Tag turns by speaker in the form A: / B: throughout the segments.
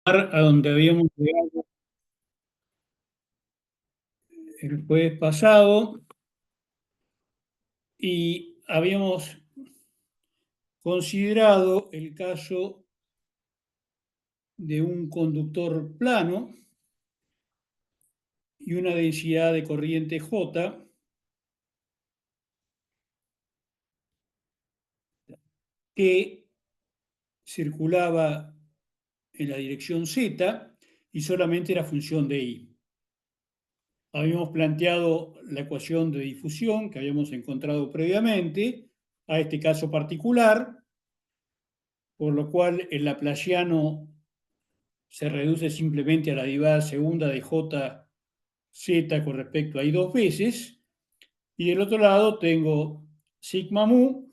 A: A donde habíamos llegado el jueves pasado y habíamos considerado el caso de un conductor plano y una densidad de corriente J que circulaba en la dirección Z y solamente era función de I. Habíamos planteado la ecuación de difusión que habíamos encontrado previamente a este caso particular, por lo cual el laplaciano se reduce simplemente a la derivada segunda de jz con respecto a I dos veces, y del otro lado tengo sigma mu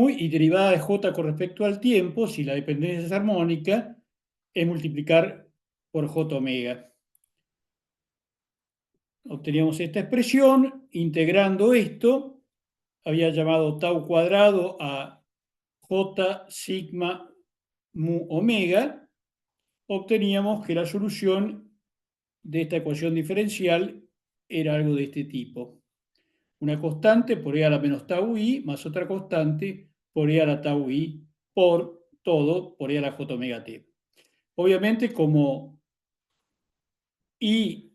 A: y derivada de j con respecto al tiempo, si la dependencia es armónica, es multiplicar por j omega. Obteníamos esta expresión, integrando esto, había llamado tau cuadrado a j sigma mu omega, obteníamos que la solución de esta ecuación diferencial era algo de este tipo. Una constante por e a la menos tau i más otra constante por e a la tau i por todo por e a la j omega t. Obviamente, como i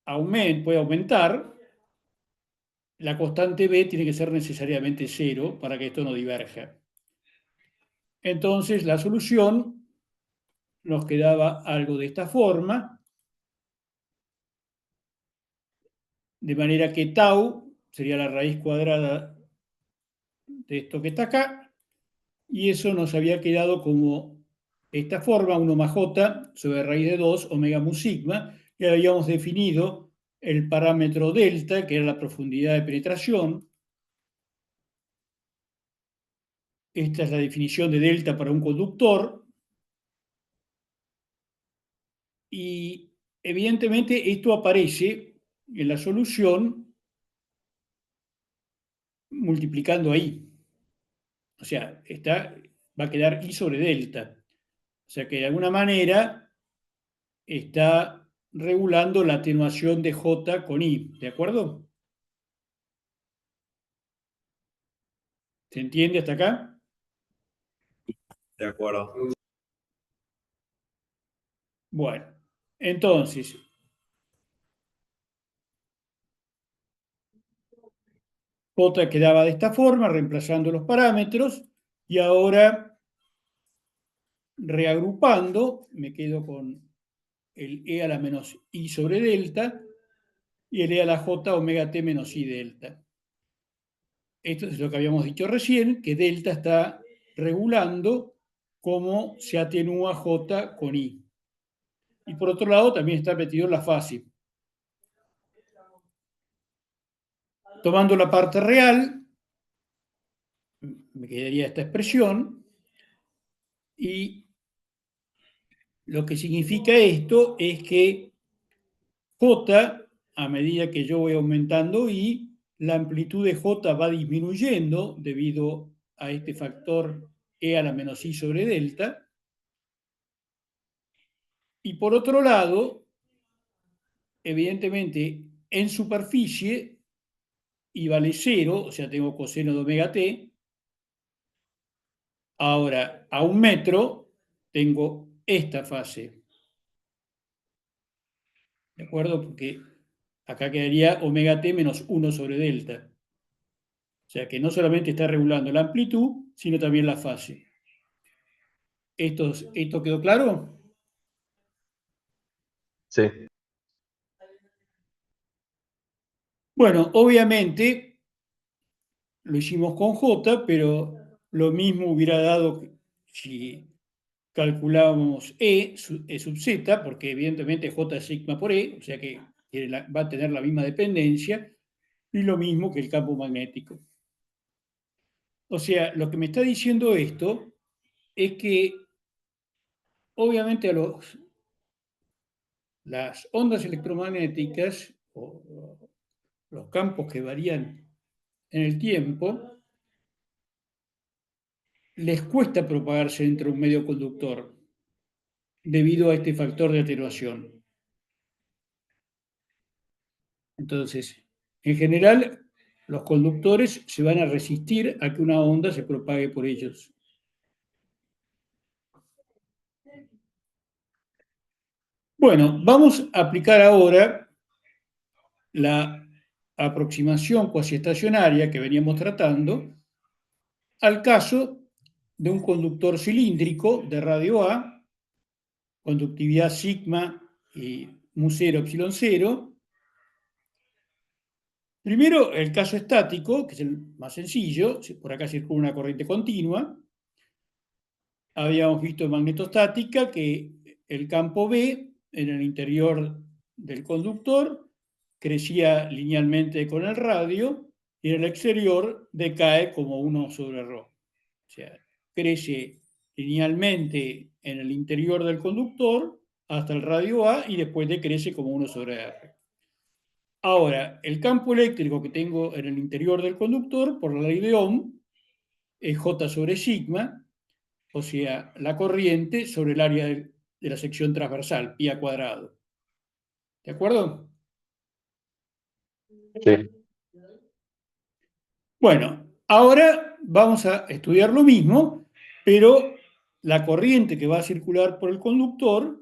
A: puede aumentar, la constante b tiene que ser necesariamente cero para que esto no diverja. Entonces, la solución nos quedaba algo de esta forma, de manera que tau sería la raíz cuadrada de esto que está acá, y eso nos había quedado como esta forma, 1 más j sobre raíz de 2 omega mu sigma, y habíamos definido el parámetro delta, que era la profundidad de penetración. Esta es la definición de delta para un conductor, y evidentemente esto aparece en la solución multiplicando ahí. O sea, va a quedar I sobre delta. O sea que de alguna manera está regulando la atenuación de J con I, ¿de acuerdo? ¿Se entiende hasta acá?
B: De acuerdo.
A: Bueno, entonces, J quedaba de esta forma, reemplazando los parámetros, y ahora, reagrupando, me quedo con el E a la menos I sobre delta y el E a la J omega T menos I delta. Esto es lo que habíamos dicho recién, que delta está regulando cómo se atenúa J con I. Y por otro lado, también está metido en la fase. Tomando la parte real, me quedaría esta expresión, y lo que significa esto es que J, a medida que yo voy aumentando I, la amplitud de J va disminuyendo debido a este factor E a la menos I sobre delta. Y por otro lado, evidentemente, en superficie I vale 0, o sea, tengo coseno de omega t. Ahora, a 1 metro, tengo esta fase. ¿De acuerdo? Porque acá quedaría omega t menos 1 sobre delta. O sea que no solamente está regulando la amplitud, sino también la fase. ¿Esto quedó claro?
B: Sí.
A: Bueno, obviamente lo hicimos con J, pero lo mismo hubiera dado si calculábamos E sub Z, porque evidentemente J es sigma por E, o sea que va a tener la misma dependencia, y lo mismo que el campo magnético. O sea, lo que me está diciendo esto es que obviamente las ondas electromagnéticas o los campos que varían en el tiempo les cuesta propagarse entre un medio conductor debido a este factor de atenuación. Entonces, en general, los conductores se van a resistir a que una onda se propague por ellos. Bueno, vamos a aplicar ahora la aproximación cuasiestacionaria que veníamos tratando al caso de un conductor cilíndrico de radio A, conductividad sigma y mu0 epsilon 0. Primero, el caso estático, que es el más sencillo, por acá circula una corriente continua. Habíamos visto en magnetostática que el campo B en el interior del conductor crecía linealmente con el radio y en el exterior decae como 1 sobre ρ. O sea, crece linealmente en el interior del conductor hasta el radio A y después decrece como 1 sobre R. Ahora, el campo eléctrico que tengo en el interior del conductor, por la ley de Ohm, es J sobre sigma, o sea, la corriente sobre el área de la sección transversal, pi al cuadrado. ¿De acuerdo?
B: Sí.
A: Bueno, ahora vamos a estudiar lo mismo, pero la corriente que va a circular por el conductor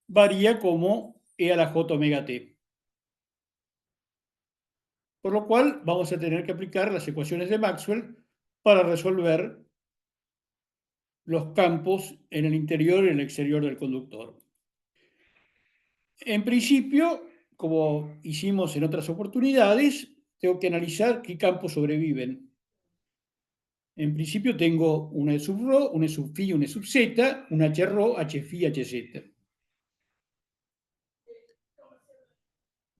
A: varía como E a la J omega T. Por lo cual vamos a tener que aplicar las ecuaciones de Maxwell para resolver los campos en el interior y en el exterior del conductor. En principio, como hicimos en otras oportunidades, tengo que analizar qué campos sobreviven. En principio tengo una E sub ρ, una E sub phi, una E sub z, un H ρ, H phi, Hz.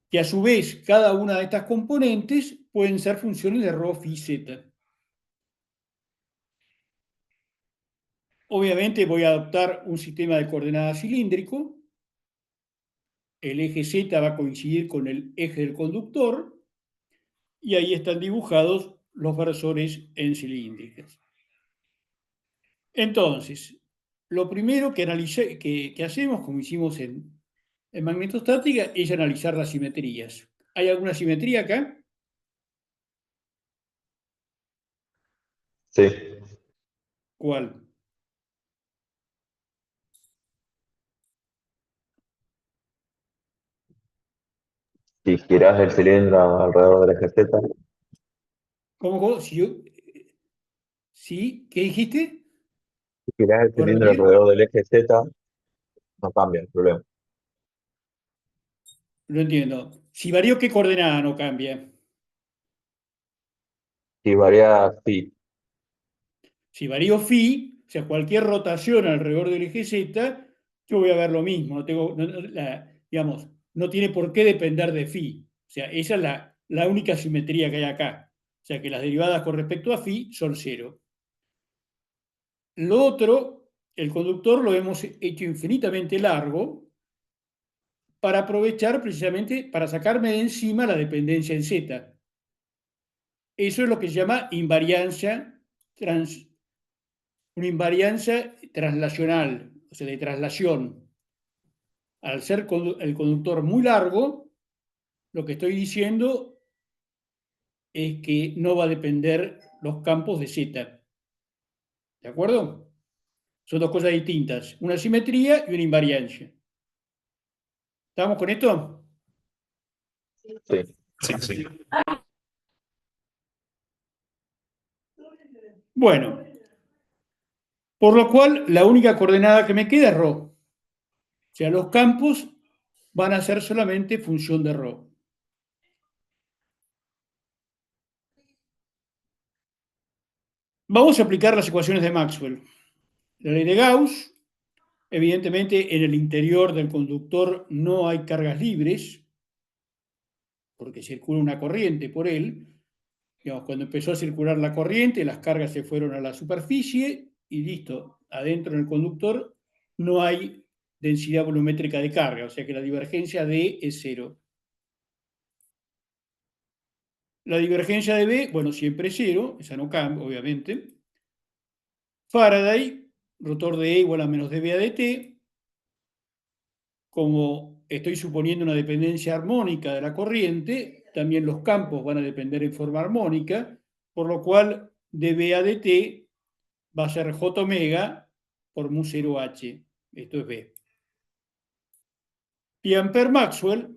A: Que a su vez cada una de estas componentes pueden ser funciones de ρ, phi, z. Obviamente voy a adoptar un sistema de coordenadas cilíndrico. El eje Z va a coincidir con el eje del conductor y ahí están dibujados los versores en cilíndricas. Entonces, lo primero que hacemos, como hicimos en magnetostática, es analizar las simetrías. ¿Hay alguna simetría acá?
B: Sí.
A: ¿Cuál?
B: Si girás el cilindro alrededor del eje Z,
A: ¿Cómo? ¿Sí? ¿Qué dijiste?
B: si girás el
A: ¿Puedes
B: cilindro
A: repetir?
B: alrededor del eje Z, no cambia el problema.
A: No entiendo. Si varío, ¿qué coordenada no cambia?
B: Si varía phi,
A: Si varío phi, o sea, cualquier rotación alrededor del eje Z, yo voy a ver lo mismo. Digamos, no tiene por qué depender de phi. O sea, esa es la única simetría que hay acá. O sea, que las derivadas con respecto a phi son cero. Lo otro, el conductor lo hemos hecho infinitamente largo para aprovechar precisamente, para sacarme de encima la dependencia en Z. Eso es lo que se llama una invariancia translacional, o sea, de traslación. Al ser el conductor muy largo, lo que estoy diciendo es que no va a depender los campos de Z. ¿De acuerdo? Son dos cosas distintas, una simetría y una invariancia. ¿Estamos con esto?
B: sí.
C: Sí.
A: Bueno, por lo cual la única coordenada que me queda es ρ. O sea, los campos van a ser solamente función de ρ. Vamos a aplicar las ecuaciones de Maxwell. La ley de Gauss, evidentemente en el interior del conductor no hay cargas libres, porque circula una corriente por él. Digamos, cuando empezó a circular la corriente, las cargas se fueron a la superficie y listo, adentro en el conductor no hay densidad volumétrica de carga, o sea que la divergencia de es cero. La divergencia de B, bueno, siempre es cero, esa no cambia, obviamente. Faraday, rotor de E igual a menos dBA de T. Como estoy suponiendo una dependencia armónica de la corriente, también los campos van a depender en forma armónica, por lo cual dBA de T va a ser J omega por mu 0H. Esto es B. Y Ampère-Maxwell,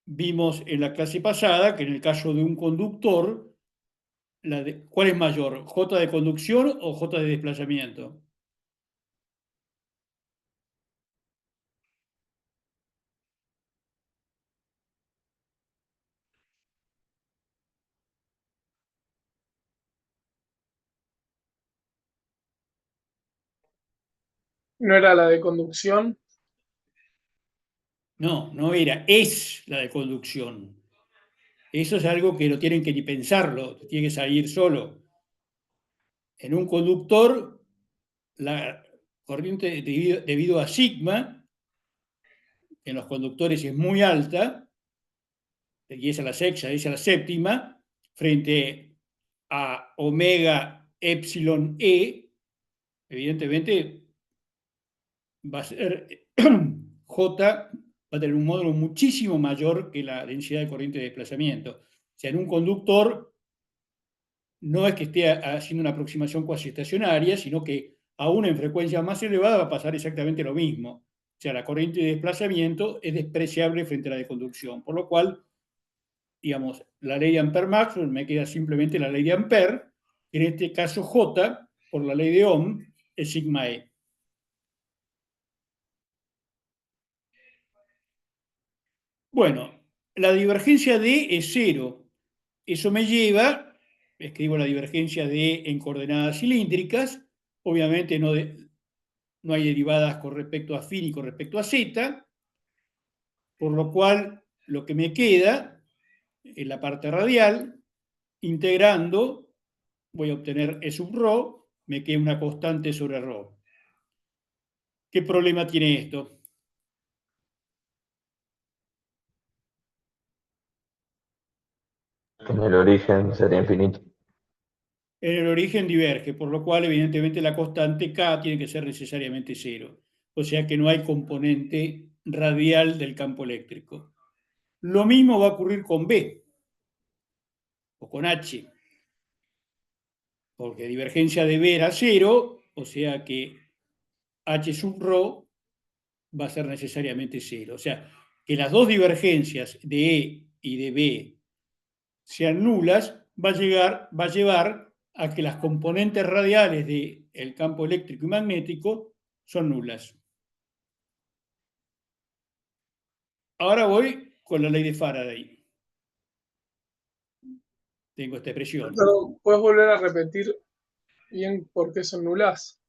A: vimos en la clase pasada que en el caso de un conductor, ¿cuál es mayor? ¿J de conducción o J de desplazamiento?
C: ¿No era la de conducción?
A: No, no era, es la de conducción. Eso es algo que no tienen que ni pensarlo, tiene que salir solo. En un conductor, la corriente debido a sigma, en los conductores es muy alta, y es a la sexta, es a la séptima, frente a omega epsilon E, evidentemente va a ser J, va a tener un módulo muchísimo mayor que la densidad de corriente de desplazamiento. O sea, en un conductor no es que esté haciendo una aproximación cuasi estacionaria, sino que aún en frecuencia más elevada va a pasar exactamente lo mismo. O sea, la corriente de desplazamiento es despreciable frente a la de conducción, por lo cual, digamos, la ley de Ampère-Maxwell me queda simplemente la ley de Ampère, en este caso J, por la ley de Ohm, es sigma E. Bueno, la divergencia D es cero. Eso me lleva, escribo la divergencia D en coordenadas cilíndricas, obviamente no hay derivadas con respecto a phi ni con respecto a z, por lo cual lo que me queda en la parte radial, integrando, voy a obtener E sub rho, me queda una constante sobre rho. ¿Qué problema tiene esto?
B: En el origen sería infinito.
A: En el origen diverge, por lo cual evidentemente la constante K tiene que ser necesariamente cero. O sea que no hay componente radial del campo eléctrico. Lo mismo va a ocurrir con B o con H, porque divergencia de B era cero, o sea que H sub rho va a ser necesariamente cero. O sea, que las dos divergencias de E y de B sean nulas va a llevar a que las componentes radiales del campo eléctrico y magnético son nulas. Ahora voy con la ley de Faraday. Tengo esta expresión.
C: Pero, ¿puedes volver a repetir bien por qué son nulas?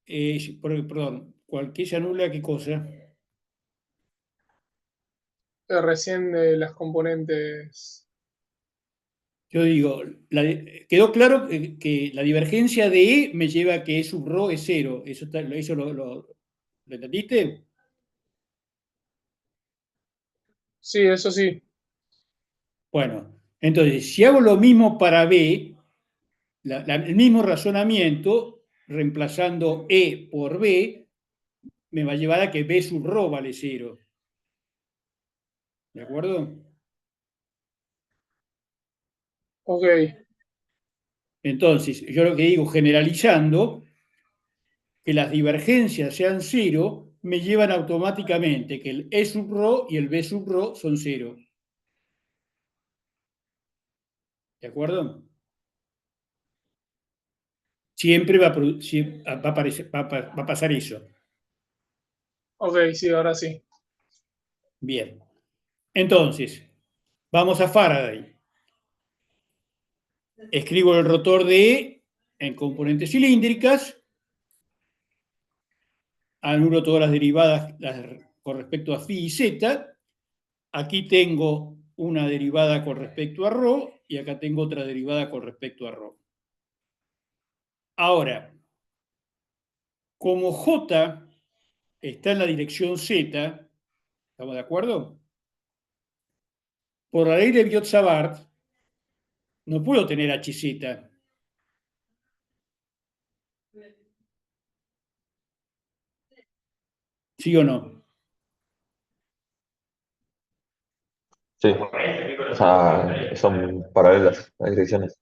A: Perdón, cualquier se anula, ¿qué cosa?
C: Recién de las componentes.
A: Yo digo, quedó claro que la divergencia de E me lleva a que E sub rho es cero. ¿Eso lo entendiste?
C: Sí, eso sí.
A: Bueno, entonces, si hago lo mismo para B, el mismo razonamiento, reemplazando E por B, me va a llevar a que B sub rho vale cero. ¿De acuerdo?
C: Ok,
A: Entonces, yo lo que digo, generalizando, que las divergencias sean cero, me llevan automáticamente que el E sub rho y el B sub rho son cero. ¿De acuerdo? Siempre va a pasar eso.
C: ok, sí, ahora sí.
A: Bien. Entonces, vamos a Faraday. Escribo el rotor de E en componentes cilíndricas, anulo todas las derivadas con respecto a phi y z. Aquí tengo una derivada con respecto a rho y acá tengo otra derivada con respecto a rho. Ahora, como J está en la dirección Z, ¿estamos de acuerdo? Por la ley de Biot-Savart, no puedo tener HZ. ¿Sí o no?
B: Sí. O sea, son paralelas las direcciones.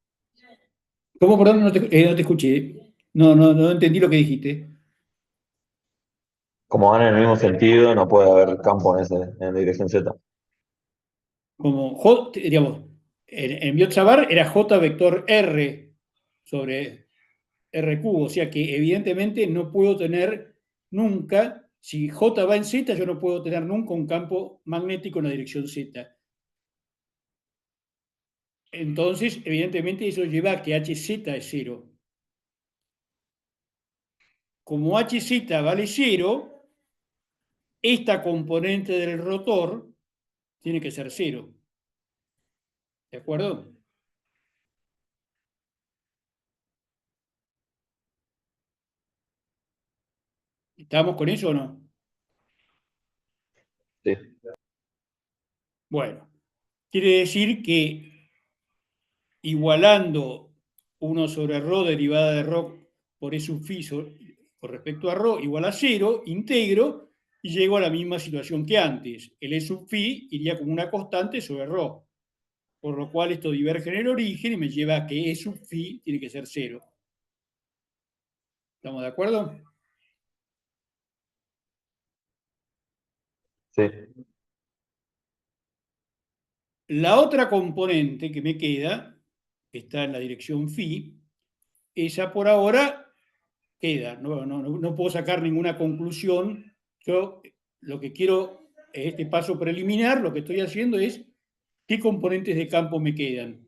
A: ¿Cómo, perdón? No te escuché. No entendí lo que dijiste.
B: Como van en el mismo sentido, no puede haber campo en la dirección Z.
A: Como J, digamos, en Biot-Savart era J vector R sobre R cubo, o sea que evidentemente no puedo tener nunca, si J va en Z, yo no puedo tener nunca un campo magnético en la dirección Z. Entonces, evidentemente eso lleva a que HZ es cero. Como HZ vale cero, esta componente del rotor tiene que ser cero. ¿De acuerdo? ¿Estamos con eso o no?
B: Sí,
A: Bueno, quiere decir que igualando 1 sobre ρ derivada de ρ por E sub phi con respecto a ρ igual a 0, integro y llego a la misma situación que antes. El E sub phi iría como una constante sobre ρ, por lo cual esto diverge en el origen y me lleva a que E sub phi tiene que ser 0. ¿Estamos de acuerdo?
B: sí,
A: La otra componente que me queda, que está en la dirección phi, esa por ahora queda. No puedo sacar ninguna conclusión. Yo lo que quiero, este paso preliminar, lo que estoy haciendo es qué componentes de campo me quedan.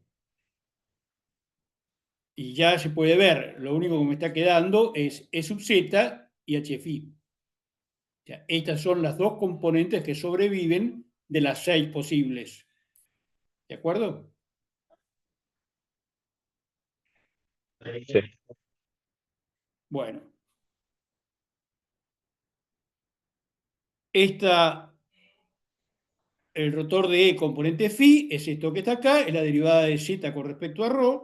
A: Y ya se puede ver, lo único que me está quedando es E sub z y h phi. O sea, estas son las dos componentes que sobreviven de las 6 posibles. ¿De acuerdo?
B: sí,
A: Bueno, esta, el rotor de E componente phi es esto que está acá, es la derivada de z con respecto a ρ.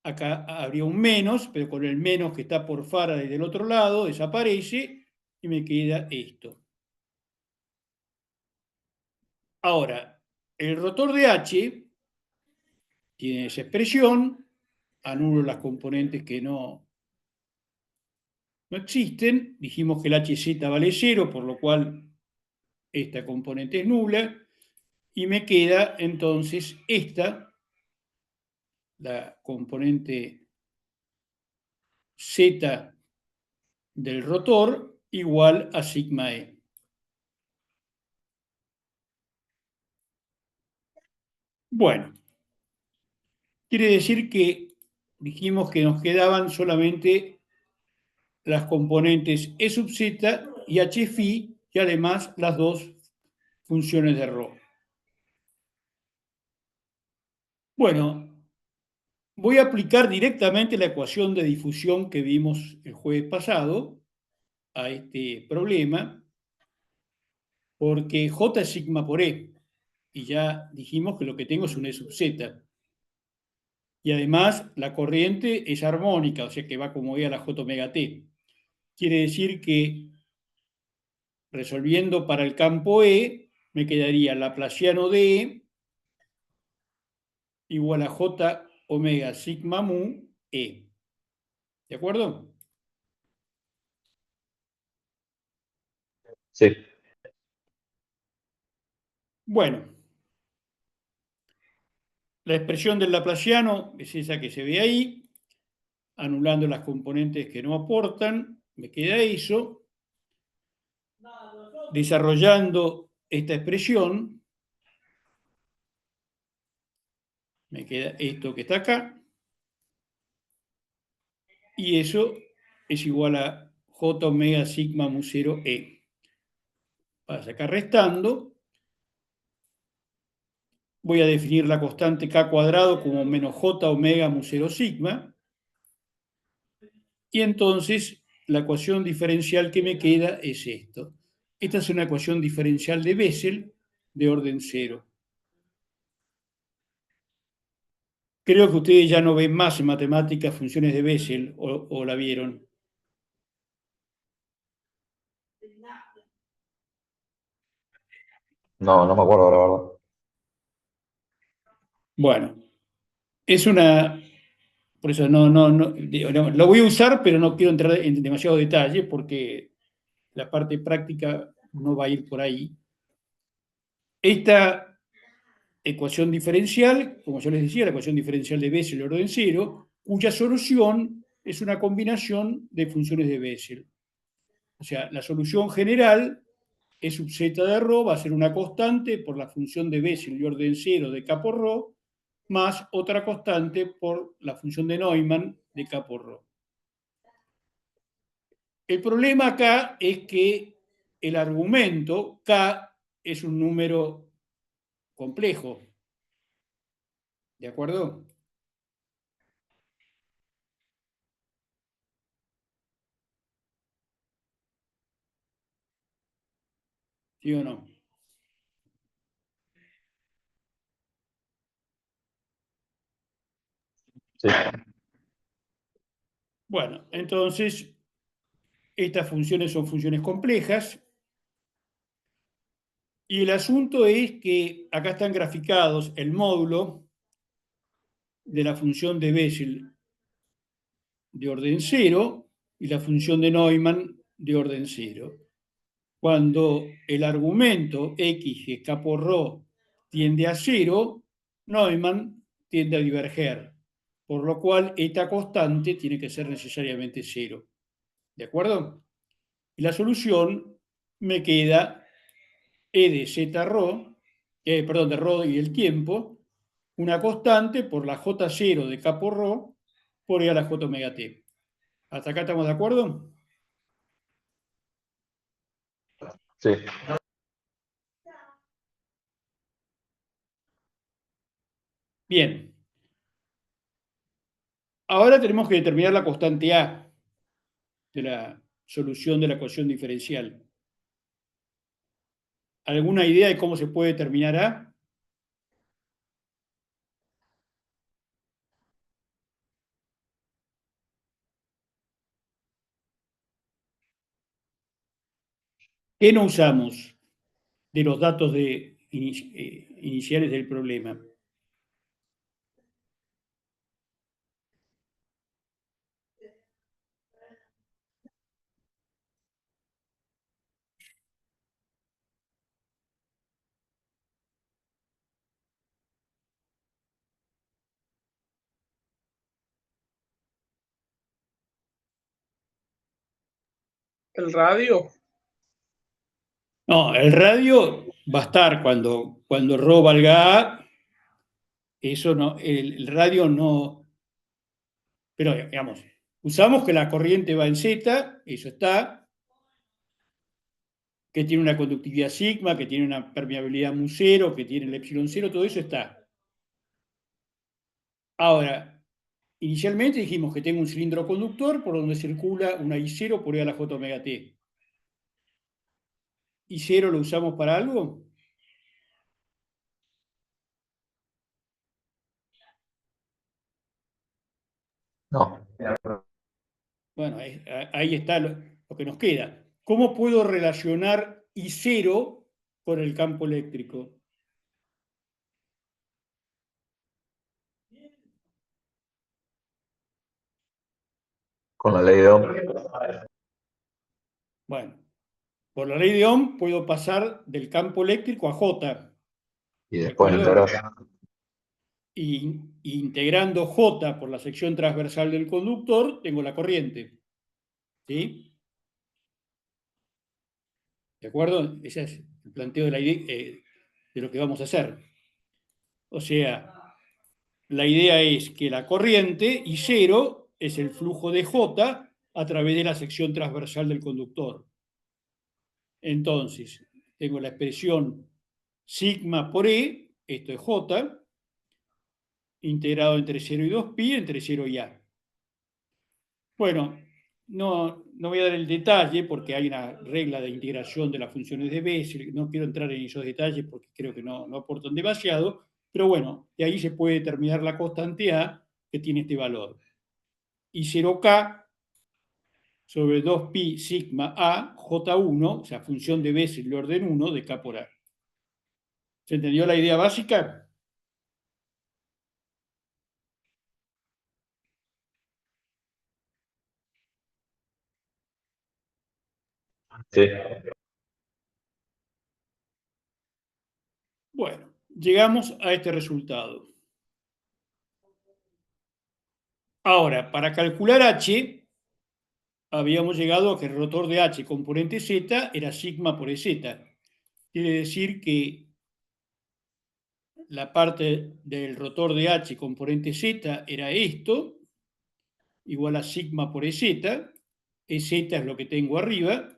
A: Acá habría un menos, pero con el menos que está por Faraday del otro lado desaparece y me queda esto. Ahora, el rotor de H tiene esa expresión, anulo las componentes que no existen, dijimos que el HZ vale 0, por lo cual esta componente es nula, y me queda entonces esta, la componente Z del rotor, igual a sigma E. Bueno, quiere decir que dijimos que nos quedaban solamente las componentes E sub z y h phi y además las dos funciones de ρ. Bueno, voy a aplicar directamente la ecuación de difusión que vimos el jueves pasado a este problema, porque J es sigma por E, y ya dijimos que lo que tengo es un E sub z. Y además la corriente es armónica, o sea que va como E a la J omega t. Quiere decir que resolviendo para el campo E, me quedaría laplaciano de E igual a J omega sigma mu E. ¿De acuerdo?
B: sí,
A: Bueno, la expresión del laplaciano es esa que se ve ahí, anulando las componentes que no aportan, me queda eso. Desarrollando esta expresión, me queda esto que está acá, y eso es igual a J omega sigma mu 0 E. Para sacar restando, voy a definir la constante k cuadrado como menos j omega mu 0 sigma, y entonces la ecuación diferencial que me queda es esto. Esta es una ecuación diferencial de Bessel de orden cero. Creo que ustedes ya no ven más en matemáticas funciones de Bessel, o la vieron.
B: No, no me acuerdo, la verdad.
A: Bueno, es una... Por eso no, lo voy a usar, pero no quiero entrar en demasiado detalle porque la parte práctica no va a ir por ahí. Esta ecuación diferencial, como yo les decía, la ecuación diferencial de Bessel de orden cero, cuya solución es una combinación de funciones de Bessel. O sea, la solución general E sub z de ρ va a ser una constante por la función de Bessel de orden cero de k por ρ, más otra constante por la función de Neumann de k por ρ. El problema acá es que el argumento k es un número complejo. ¿De acuerdo? ¿Sí o no?
B: Sí,
A: Bueno, entonces estas funciones son funciones complejas y el asunto es que acá están graficados el módulo de la función de Bessel de orden cero y la función de Neumann de orden cero. Cuando el argumento x que k por ρ tiende a cero, Neumann tiende a diverger, por lo cual esta constante tiene que ser necesariamente cero. ¿De acuerdo? Y la solución me queda e de z ρ, perdón, de ρ y el tiempo, una constante por la j0 de k por ρ por e a la j omega t. ¿Hasta acá estamos de acuerdo?
B: sí.
A: Bien. Ahora tenemos que determinar la constante A de la solución de la ecuación diferencial. ¿Alguna idea de cómo se puede determinar A? ¿Qué no usamos de los datos iniciales del problema?
C: El radio,
A: No, el radio va a estar cuando ρ valga A, eso no, el radio no, pero digamos, usamos que la corriente va en Z, eso está, que tiene una conductividad sigma, que tiene una permeabilidad mu cero, que tiene el epsilon cero, todo eso está. Ahora, inicialmente dijimos que tengo un cilindro conductor por donde circula una I0 por E a la J omega t. ¿I0 lo usamos para algo?
B: No,
A: Bueno, ahí está lo que nos queda. ¿Cómo puedo relacionar I0 con el campo eléctrico?
B: con la ley de Ohm.
A: Bueno, por la ley de Ohm puedo pasar del campo eléctrico a J,
B: Y
A: ¿de
B: después
A: acuerdo?
B: integrar.
A: Y integrando J por la sección transversal del conductor, tengo la corriente. ¿Sí? ¿De acuerdo? Ese es el planteo de, de lo que vamos a hacer. O sea, la idea es que la corriente I0 es el flujo de J a través de la sección transversal del conductor. Entonces, tengo la expresión sigma por E, esto es J, integrado entre 0 y 2pi, entre 0 y A. Bueno, no voy a dar el detalle porque hay una regla de integración de las funciones de Bessel, no quiero entrar en esos detalles porque creo que no aportan demasiado, pero bueno, de ahí se puede determinar la constante A que tiene este valor. Y 0K sobre 2pi sigma A J1, o sea, función de Bessel de orden 1 de K por A. ¿Se entendió la idea básica?
B: Sí,
A: Bueno, llegamos a este resultado. Ahora, para calcular H, habíamos llegado a que el rotor de H componente Z era sigma por EZ. Quiere decir que la parte del rotor de H componente Z era esto, igual a sigma por EZ. EZ es lo que tengo arriba,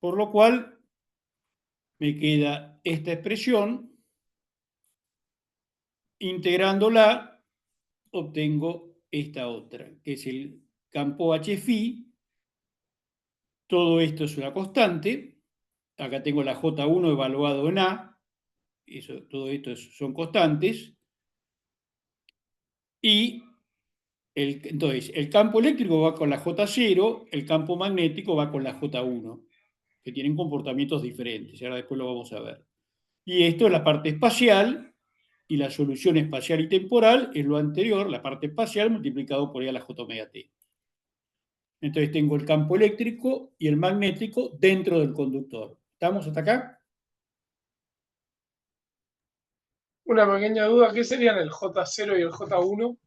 A: por lo cual me queda esta expresión. Integrándola, obtengo esta otra, que es el campo H-phi. Todo esto es una constante. Acá tengo la J1 evaluado en A. Todo esto son constantes. Y entonces, el campo eléctrico va con la J0, el campo magnético va con la J1, que tienen comportamientos diferentes. Y ahora después lo vamos a ver. Y esto es la parte espacial, y la solución espacial y temporal es lo anterior, la parte espacial, multiplicado por E a la J omega t. Entonces tengo el campo eléctrico y el magnético dentro del conductor. ¿Estamos hasta acá?
C: Una pequeña duda, ¿qué serían el J0 y el J1?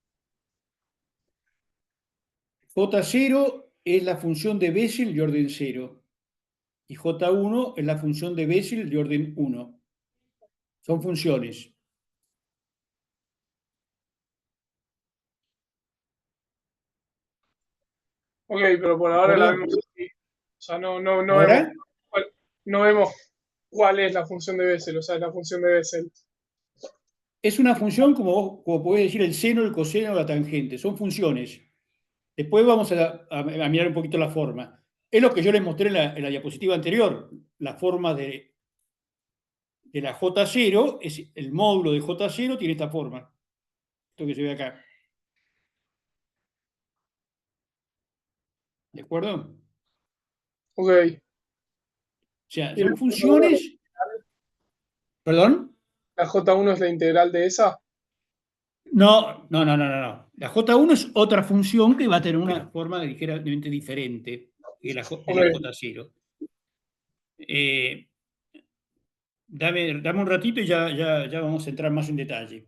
A: J0 es la función de Bessel de orden 0 y J1 es la función de Bessel de orden 1. Son funciones.
C: Ok, pero por
A: ¿De
C: ahora la
A: acuerdo?
C: vemos así. O sea, no vemos
A: Ahora
C: no vemos cuál es la función de Bessel, o sea, la función de Bessel.
A: es una función como podés decir el seno, el coseno o la tangente. Son funciones. Después vamos a mirar un poquito la forma. Es lo que yo les mostré en la diapositiva anterior. La forma de la J0, es el módulo de J0 tiene esta forma. Esto que se ve acá. ¿De acuerdo? O
C: Ok.
A: sea,
C: ¿Y la
A: son
C: J1
A: funciones. ¿Perdón?
C: la J1 es la integral de esa?
A: No, no, no, no, no, no. La J1 es otra función que va a tener una forma ligeramente diferente que de
C: Ok,
A: la J0. Eh, dame un ratito y ya vamos a entrar más en detalle.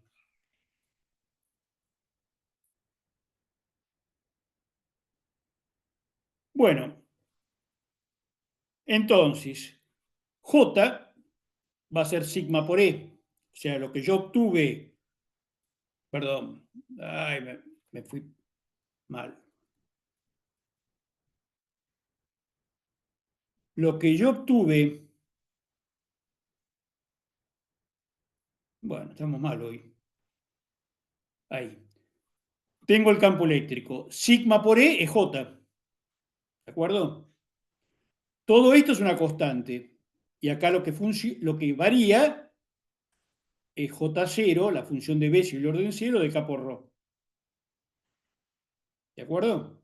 A: Bueno, entonces, J va a ser sigma por E. O sea, lo que yo obtuve, perdón, ay, me fui mal. Lo que yo obtuve, bueno, estamos mal hoy. Ahí. Tengo el campo eléctrico. Sigma por E es J. ¿De acuerdo? Todo esto es una constante. Y acá lo que varía es J0, la función de Bessel y el orden 0 de K por ρ. ¿De acuerdo?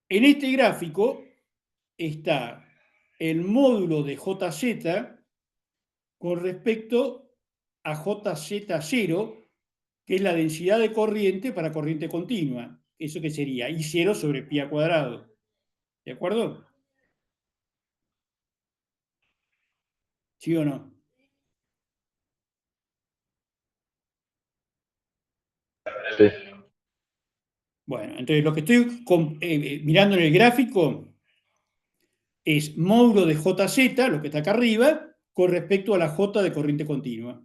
A: En este gráfico está el módulo de JZ con respecto a JZ0, que es la densidad de corriente para corriente continua. ¿Eso qué sería? I0 sobre pi al cuadrado. ¿De acuerdo? ¿Sí o no?
B: sí,
A: Bueno, entonces lo que estoy mirando en el gráfico es módulo de JZ, lo que está acá arriba, con respecto a la J de corriente continua.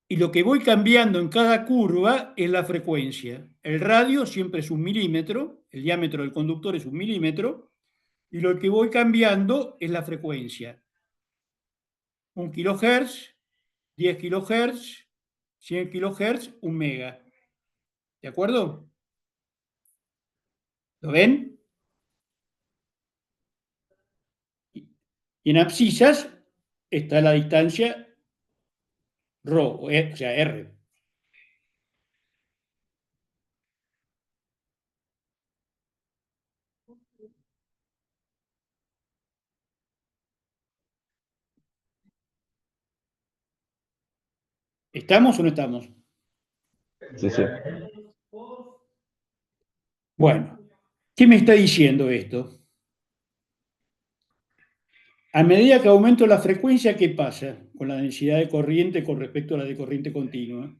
A: Y lo que voy cambiando en cada curva es la frecuencia. El radio siempre es 1 milímetro, el diámetro del conductor es 1 milímetro, y lo que voy cambiando es la frecuencia. 1 kHz, 10 kHz, 100 kHz, 1 mega. ¿De acuerdo? ¿Lo ven? Y en abscisas está la distancia ρ, o sea, R. ¿Estamos o no estamos?
B: Sí, sí.
A: Bueno, ¿qué me está diciendo esto? A medida que aumento la frecuencia, ¿qué pasa con la densidad de corriente con respecto a la de corriente continua?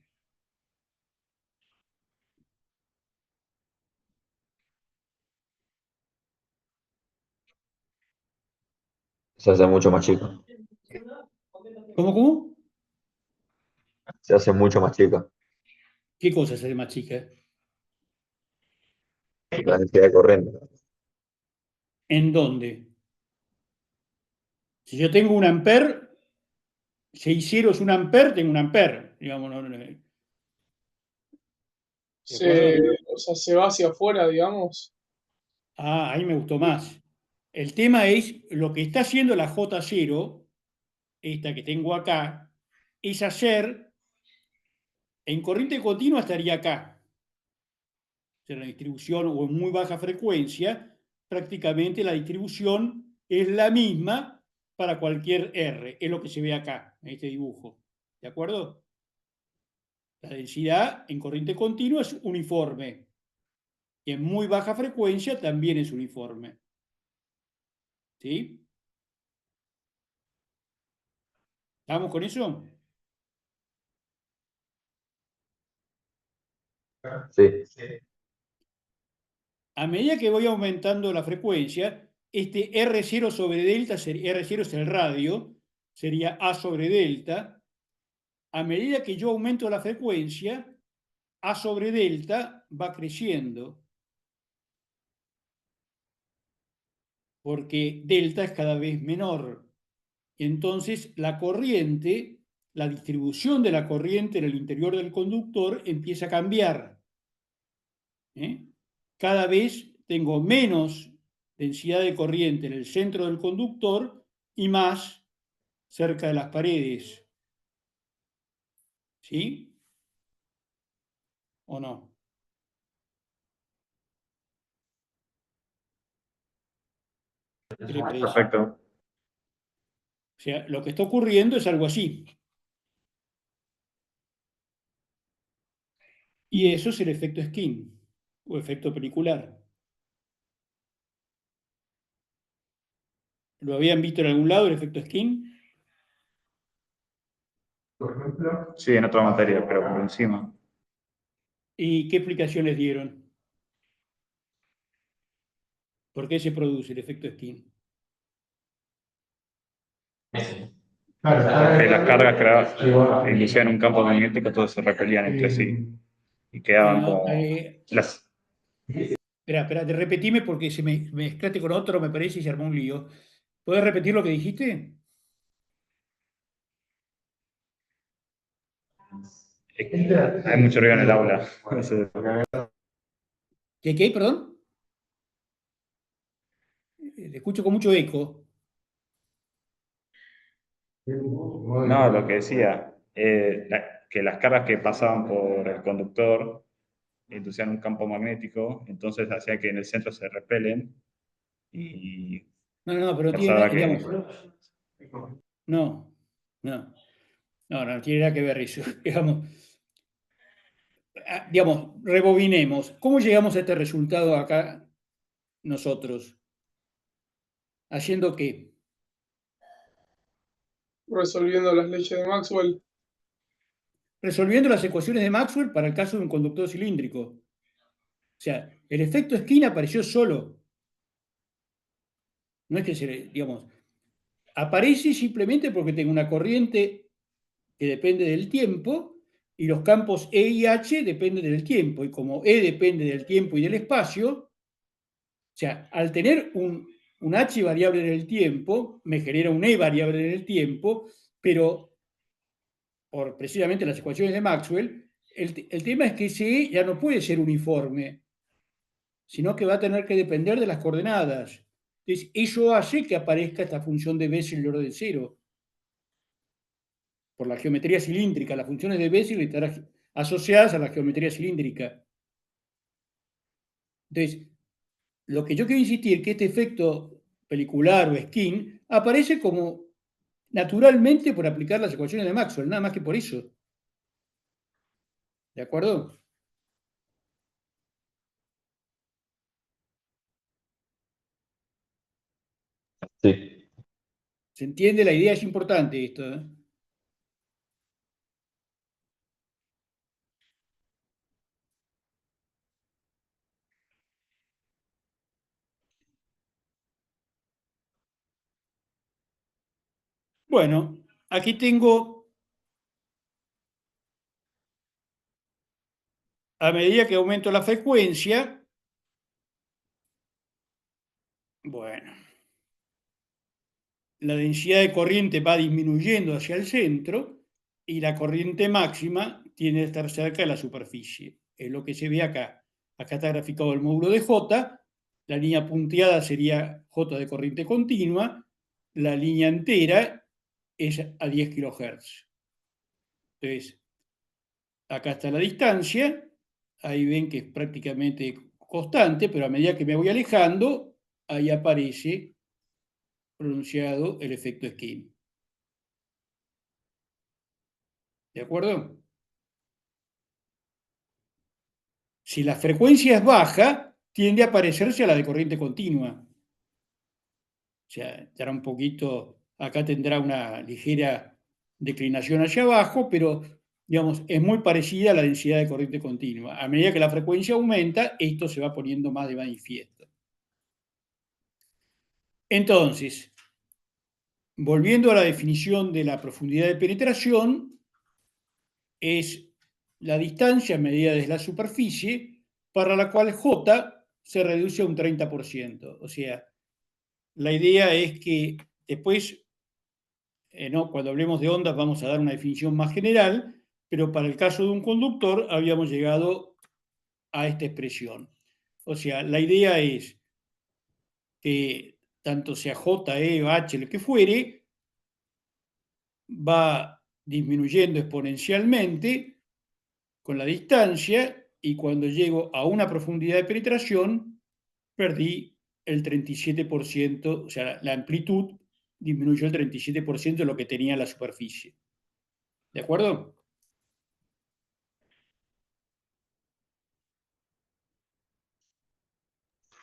B: Se hace mucho más chica.
A: ¿Cómo?
B: Se hace mucho más chica.
A: ¿Qué cosa se hace más chica?
B: La densidad de corriente.
A: ¿En dónde? Si yo tengo un amper, 6 ceros, un amper, tengo un amper, digamos, ¿de acuerdo?
C: O sea, se va hacia afuera, digamos.
A: Ah, ahí me gustó más. El tema es lo que está haciendo la J0, esta que tengo acá, es hacer, en corriente continua estaría acá, o sea, la distribución o en muy baja frecuencia, prácticamente la distribución es la misma para cualquier R, es lo que se ve acá, en este dibujo. ¿De acuerdo? La densidad en corriente continua es uniforme y en muy baja frecuencia también es uniforme. ¿Sí? ¿Estamos con eso?
B: Sí.
A: A medida que voy aumentando la frecuencia, este R0 sobre delta, R0 es el radio, sería A sobre delta. A medida que yo aumento la frecuencia, A sobre delta va creciendo, porque delta es cada vez menor. Entonces, la corriente, la distribución de la corriente en el interior del conductor empieza a cambiar. ¿Eh? Cada vez tengo menos densidad de corriente en el centro del conductor y más cerca de las paredes. ¿Sí? ¿O no? ¿Qué le parece?
D: Perfecto.
A: O sea, lo que está ocurriendo es algo así. Y eso es el efecto Skin o efecto pelicular. ¿Lo habían visto en algún lado el efecto Skin?
D: Sí, en otra materia, pero por encima.
A: ¿Y qué explicaciones dieron? ¿Por qué se produce el efecto Skin?
D: Porque las cargas creadas inducían un campo magnético, todos se repelían entre sí y quedaban
A: Bueno,
D: como las.
A: espera, repetime porque se me mezclaste con otro, me parece, y se armó un lío. ¿Puedes repetir lo que dijiste?
D: Hay mucho ruido en el aula.
A: ¿Qué, perdón? Te escucho con mucho eco.
D: No, lo que decía, que las cargas que pasaban por el conductor inducían un campo magnético, entonces hacía que en el centro se repelen y
A: No, pero no tiene
D: causaba
A: nada,
D: que.
A: digamos, no, no tiene nada que ver eso. Digamos, rebobinemos. ¿Cómo llegamos a este resultado acá nosotros? ¿Haciendo qué?
C: Resolviendo las leyes de Maxwell.
A: Resolviendo las ecuaciones de Maxwell para el caso de un conductor cilíndrico. O sea, el efecto esquina apareció solo. No es que digamos, aparece simplemente porque tengo una corriente que depende del tiempo y los campos E y H dependen del tiempo. Y como E depende del tiempo y del espacio, o sea, al tener un H variable en el tiempo, me genera un E variable en el tiempo, pero por precisamente las ecuaciones de Maxwell, el tema es que ese E ya no puede ser uniforme, sino que va a tener que depender de las coordenadas. Entonces, eso hace que aparezca esta función de Bessel de orden cero. Por la geometría cilíndrica, las funciones de Bessel estarán asociadas a la geometría cilíndrica. Entonces, lo que yo quiero insistir es que este efecto pelicular o skin aparece como naturalmente por aplicar las ecuaciones de Maxwell, nada más que por eso. ¿De acuerdo?
B: Sí,
A: ¿Se entiende? La idea es importante esto, ¿eh? Bueno, aquí tengo, a medida que aumento la frecuencia, bueno, la densidad de corriente va disminuyendo hacia el centro y la corriente máxima tiene que estar cerca de la superficie. Es lo que se ve acá. Acá está graficado el módulo de J, la línea punteada sería J de corriente continua, la línea entera es a 10 kHz. Entonces, acá está la distancia, ahí ven que es prácticamente constante, pero a medida que me voy alejando, ahí aparece pronunciado el efecto Skin. ¿De acuerdo? Si la frecuencia es baja, tiende a parecerse a la de corriente continua. O sea, estará un poquito, acá tendrá una ligera declinación hacia abajo, pero digamos, es muy parecida a la densidad de corriente continua. A medida que la frecuencia aumenta, esto se va poniendo más de manifiesto. Entonces, volviendo a la definición de la profundidad de penetración, es la distancia medida desde la superficie para la cual J se reduce a un 30%. O sea, la idea es que después, ¿no? Cuando hablemos de ondas vamos a dar una definición más general, pero para el caso de un conductor habíamos llegado a esta expresión. O sea, la idea es que tanto sea J, E o H, lo que fuere, va disminuyendo exponencialmente con la distancia y cuando llego a una profundidad de penetración perdí el 37%, o sea, la amplitud disminuyó el 37% de lo que tenía la superficie. ¿De acuerdo?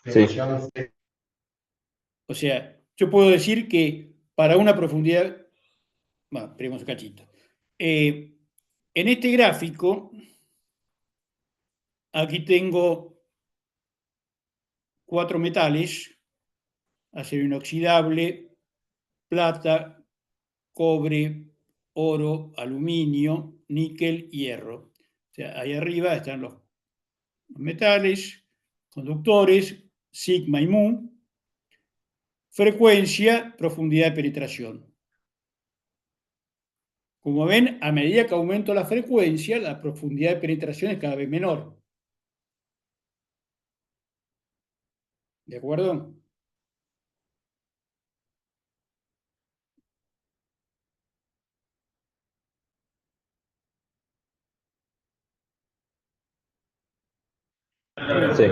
B: sí,
A: O sea, yo puedo decir que para una profundidad, bueno, esperemos un cachito. En este gráfico, aquí tengo 4 metales: acero inoxidable, plata, cobre, oro, aluminio, níquel, hierro. O sea, ahí arriba están los metales, conductores, sigma y mu, frecuencia, profundidad de penetración. Como ven, a medida que aumento la frecuencia, la profundidad de penetración es cada vez menor. ¿De acuerdo? Bueno,
B: sí,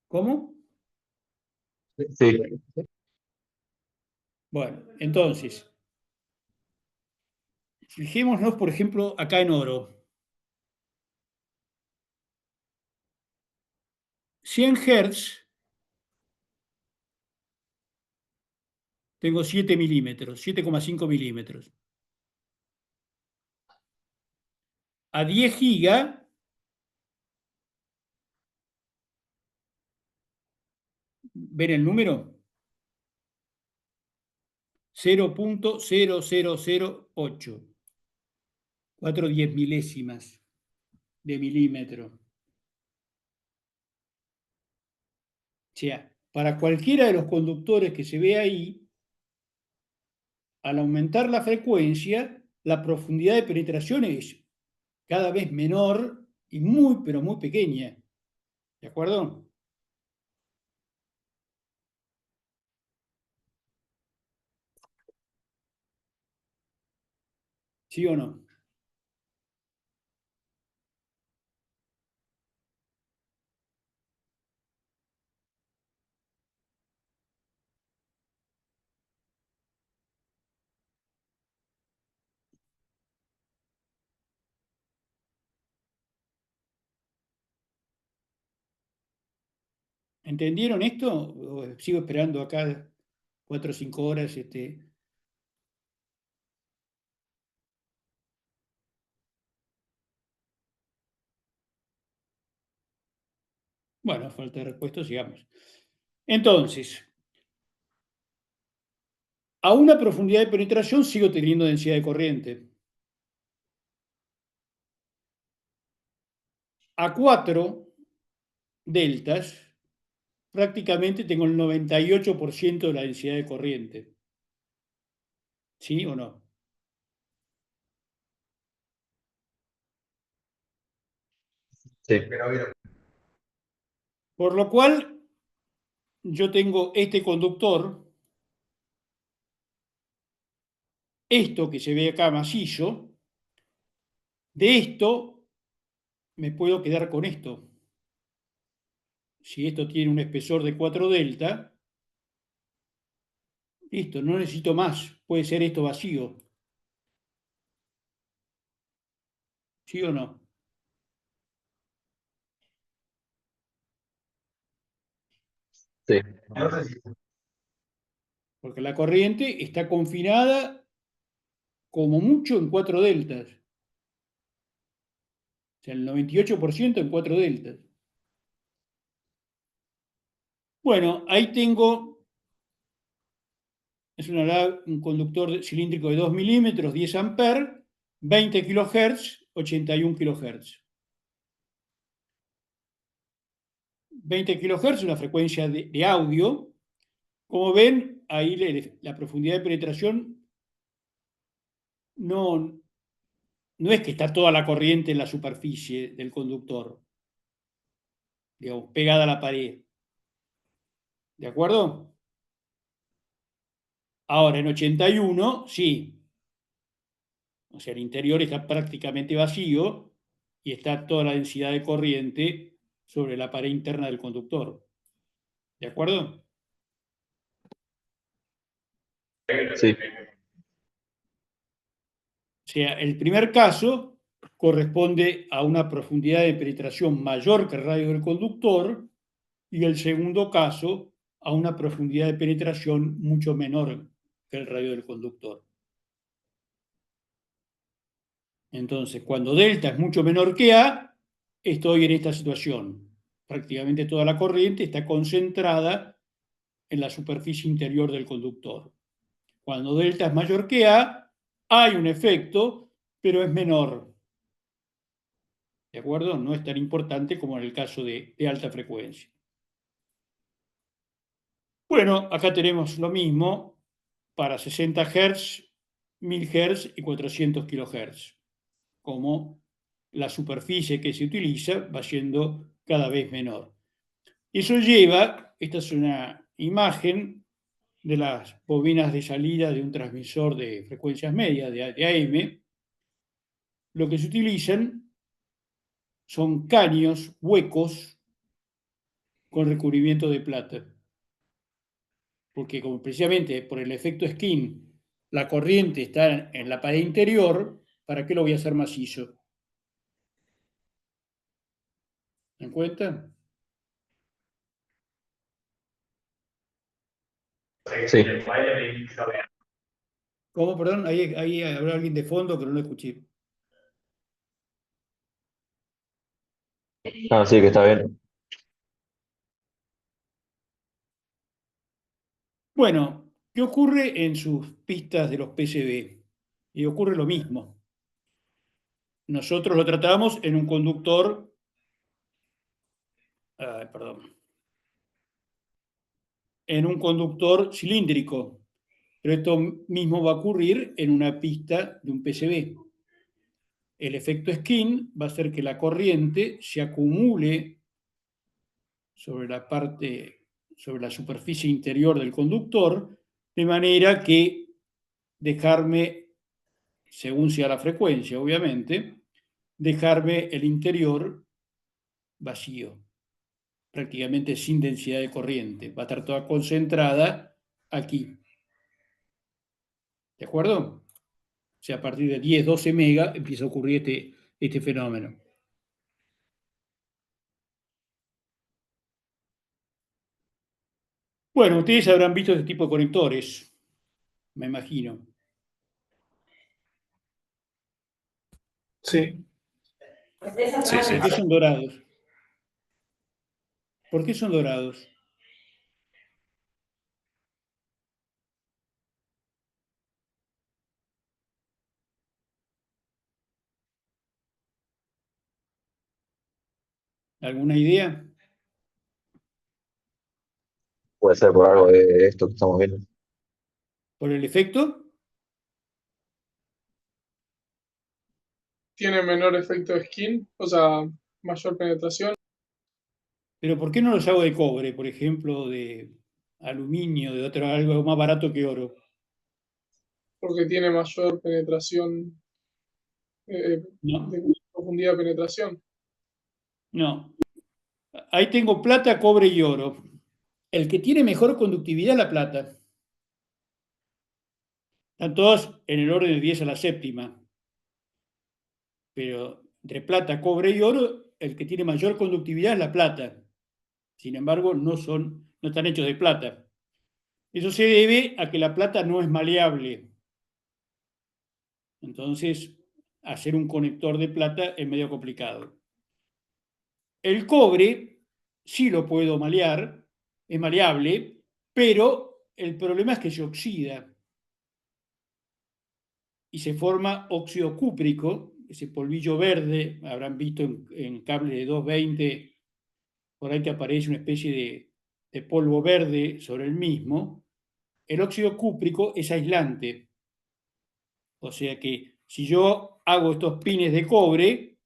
A: ¿cómo?
B: sí,
A: Bueno, entonces, fijémonos, por ejemplo, acá en oro. 100 Hz, tengo 7 milímetros, 7,5 milímetros. A 10 gigas, ¿ven el número? 0,0008. 4 diez milésimas de milímetro. O sea, para cualquiera de los conductores que se ve ahí, al aumentar la frecuencia, la profundidad de penetración es cada vez menor y muy, pero muy pequeña. ¿De acuerdo? ¿Sí o no? ¿Entendieron esto? ¿O sigo esperando acá 4 o 5 horas? Bueno, falta de respuesta, sigamos. Entonces, a una profundidad de penetración sigo teniendo densidad de corriente. A 4 deltas, prácticamente tengo el 98% de la densidad de corriente. ¿Sí o no?
B: Sí.
A: Por lo cual, yo tengo este conductor, esto que se ve acá macizo, de esto me puedo quedar con esto. Si esto tiene un espesor de 4 delta, listo, no necesito más. Puede ser esto vacío. ¿Sí o no?
B: Sí.
A: Porque la corriente está confinada como mucho en 4 deltas. O sea, el 98% en 4 deltas. Bueno, ahí tengo, es un conductor cilíndrico de 2 milímetros, 10 amperes, 20 kilohertz, 81 kilohertz. 20 kilohertz es una frecuencia de audio. Como ven, ahí la profundidad de penetración no es que está toda la corriente en la superficie del conductor, digamos, pegada a la pared. ¿De acuerdo? Ahora, en 81, sí. O sea, el interior está prácticamente vacío y está toda la densidad de corriente sobre la pared interna del conductor. ¿De acuerdo?
B: Sí.
A: O sea, el primer caso corresponde a una profundidad de penetración mayor que el radio del conductor y el segundo caso a una profundidad de penetración mucho menor que el radio del conductor. Entonces, cuando delta es mucho menor que A, estoy en esta situación. Prácticamente toda la corriente está concentrada en la superficie interior del conductor. Cuando delta es mayor que A, hay un efecto, pero es menor. ¿De acuerdo? No es tan importante como en el caso de alta frecuencia. Bueno, acá tenemos lo mismo para 60 Hz, 1000 Hz y 400 kHz. Como la superficie que se utiliza va siendo cada vez menor. Eso lleva, esta es una imagen de las bobinas de salida de un transmisor de frecuencias medias, de AM. Lo que se utilizan son caños huecos con recubrimiento de plata. Porque como precisamente por el efecto skin la corriente está en la pared interior, ¿para qué lo voy a hacer macizo? ¿Me dan cuenta?
B: Sí.
A: ¿Cómo? Perdón, ahí habrá alguien de fondo que no lo escuché.
B: Ah, sí, que está bien.
A: Bueno, ¿qué ocurre en sus pistas de los PCB? Y ocurre lo mismo. Nosotros lo tratamos en un conductor, en un conductor cilíndrico, pero esto mismo va a ocurrir en una pista de un PCB. El efecto skin va a hacer que la corriente se acumule sobre la superficie interior del conductor, de manera que dejarme, según sea la frecuencia, obviamente, dejarme el interior vacío, prácticamente sin densidad de corriente. Va a estar toda concentrada aquí. ¿De acuerdo? O sea, a partir de 10, 12 megas empieza a ocurrir este fenómeno. Bueno, ustedes habrán visto este tipo de conectores, me imagino.
C: Sí.
D: Sí, sí.
A: ¿Por qué son dorados? ¿Por qué son dorados? ¿Alguna idea?
B: Puede ser por algo de esto que estamos viendo.
A: ¿Por el efecto?
C: Tiene menor efecto de skin, o sea, mayor penetración,
A: Pero ¿por qué no los hago de cobre, por ejemplo, de aluminio, de otro, algo más barato que oro?
C: porque tiene mayor penetración,
A: No,
C: de profundidad de penetración.
A: no. Ahí tengo plata, cobre y oro. El que tiene mejor conductividad es la plata. Están todos en el orden de 10 a la séptima. Pero entre plata, cobre y oro, el que tiene mayor conductividad es la plata. Sin embargo, no están hechos de plata. Eso se debe a que la plata no es maleable. Entonces, hacer un conector de plata es medio complicado. El cobre sí lo puedo malear, es maleable, pero el problema es que se oxida y se forma óxido cúprico, ese polvillo verde, habrán visto en cables de 220, por ahí que aparece una especie de polvo verde sobre el mismo. El óxido cúprico es aislante, o sea que si yo hago estos pines de cobre,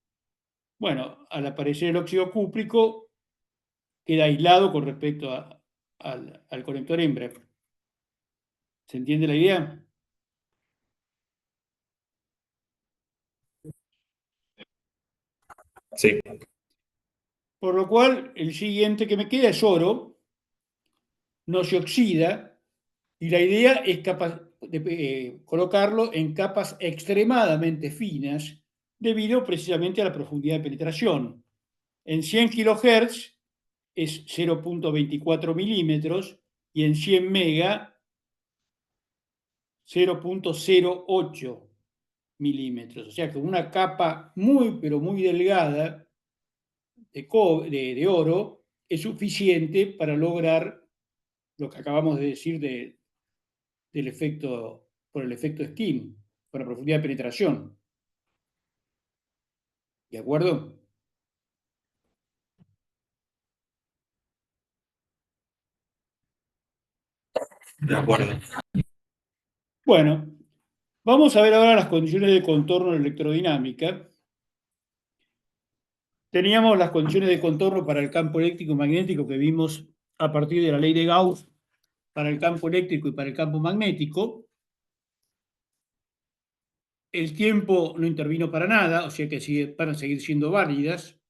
A: bueno, al aparecer el óxido cúprico queda aislado con respecto al conector hembra. ¿Se entiende la idea?
D: Sí.
A: Por lo cual, el siguiente que me queda es oro, no se oxida, y la idea es colocarlo en capas extremadamente finas, debido precisamente a la profundidad de penetración. En 100 kHz es 0.24 milímetros y en 100 mega 0.08 milímetros. O sea que una capa muy, pero muy delgada de oro es suficiente para lograr lo que acabamos de decir del efecto, por el efecto skin, por la profundidad de penetración. ¿De acuerdo?
D: De acuerdo.
A: Bueno, vamos a ver ahora las condiciones de contorno en electrodinámica. Teníamos las condiciones de contorno para el campo eléctrico y magnético que vimos a partir de la ley de Gauss para el campo eléctrico y para el campo magnético. El tiempo no intervino para nada, o sea que van a seguir siendo válidas.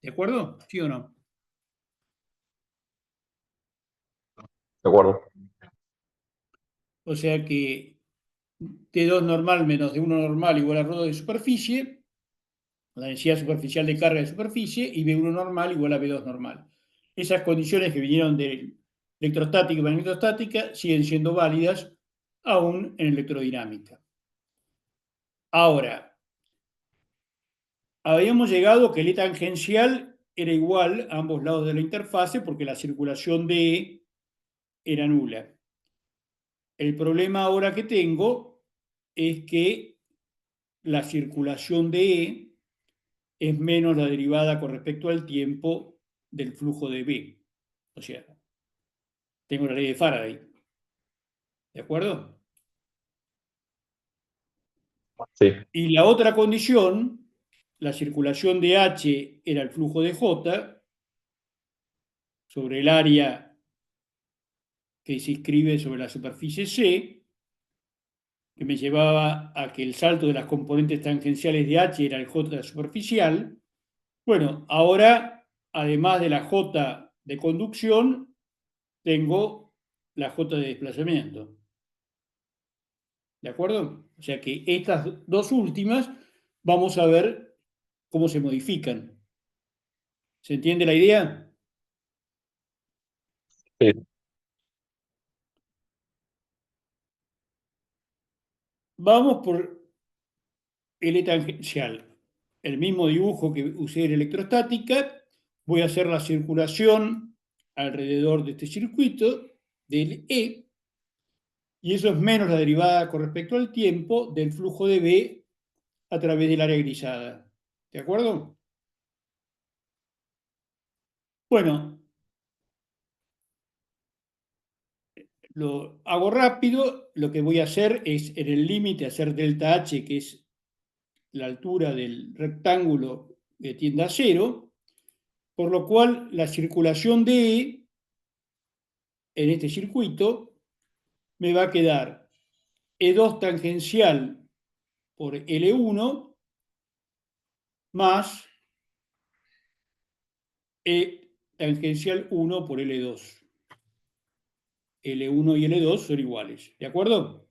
A: ¿De acuerdo? ¿Sí o no?
B: ¿De acuerdo?
A: O sea que T2 normal menos D1 normal igual a ρ de superficie, la densidad superficial de carga de superficie, y B1 normal igual a B2 normal. Esas condiciones que vinieron de electrostática y magnetostática siguen siendo válidas aún en electrodinámica. Ahora, habíamos llegado que el E tangencial era igual a ambos lados de la interfase porque la circulación de E era nula. El problema ahora que tengo es que la circulación de E es menos la derivada con respecto al tiempo del flujo de B. O sea, tengo la ley de Faraday. ¿De acuerdo?
B: Sí,
A: Y la otra condición, la circulación de H era el flujo de J sobre el área que se inscribe sobre la superficie C, que me llevaba a que el salto de las componentes tangenciales de H era el J superficial. Bueno, ahora, además de la J de conducción, tengo la J de desplazamiento. ¿De acuerdo? O sea que estas dos últimas vamos a ver cómo se modifican. ¿Se entiende la idea?
B: sí.
A: Vamos por L tangencial. El mismo dibujo que usé en electrostática. Voy a hacer la circulación alrededor de este circuito del E, y eso es menos la derivada con respecto al tiempo del flujo de B a través del área grisada. ¿De acuerdo? Bueno, lo hago rápido. Lo que voy a hacer es en el límite hacer delta H, que es la altura del rectángulo que tiende a cero, por lo cual la circulación de E en este circuito me va a quedar E2 tangencial por L1 más E tangencial 1 por L2. L1 y L2 son iguales. ¿De acuerdo?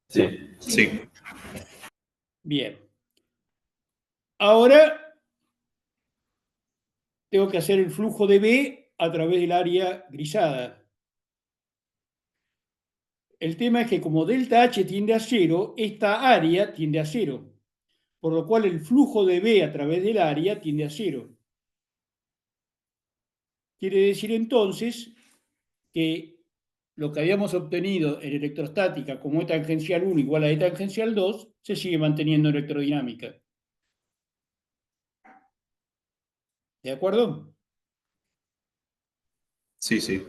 B: Sí.
D: Sí.
A: Bien. Ahora tengo que hacer el flujo de B a través del área grisada. El tema es que como delta H tiende a cero, esta área tiende a cero, por lo cual el flujo de B a través del área tiende a cero. Quiere decir entonces que lo que habíamos obtenido en electrostática como E tangencial 1 igual a E tangencial 2 se sigue manteniendo en electrodinámica. ¿De acuerdo?
D: Sí, sí.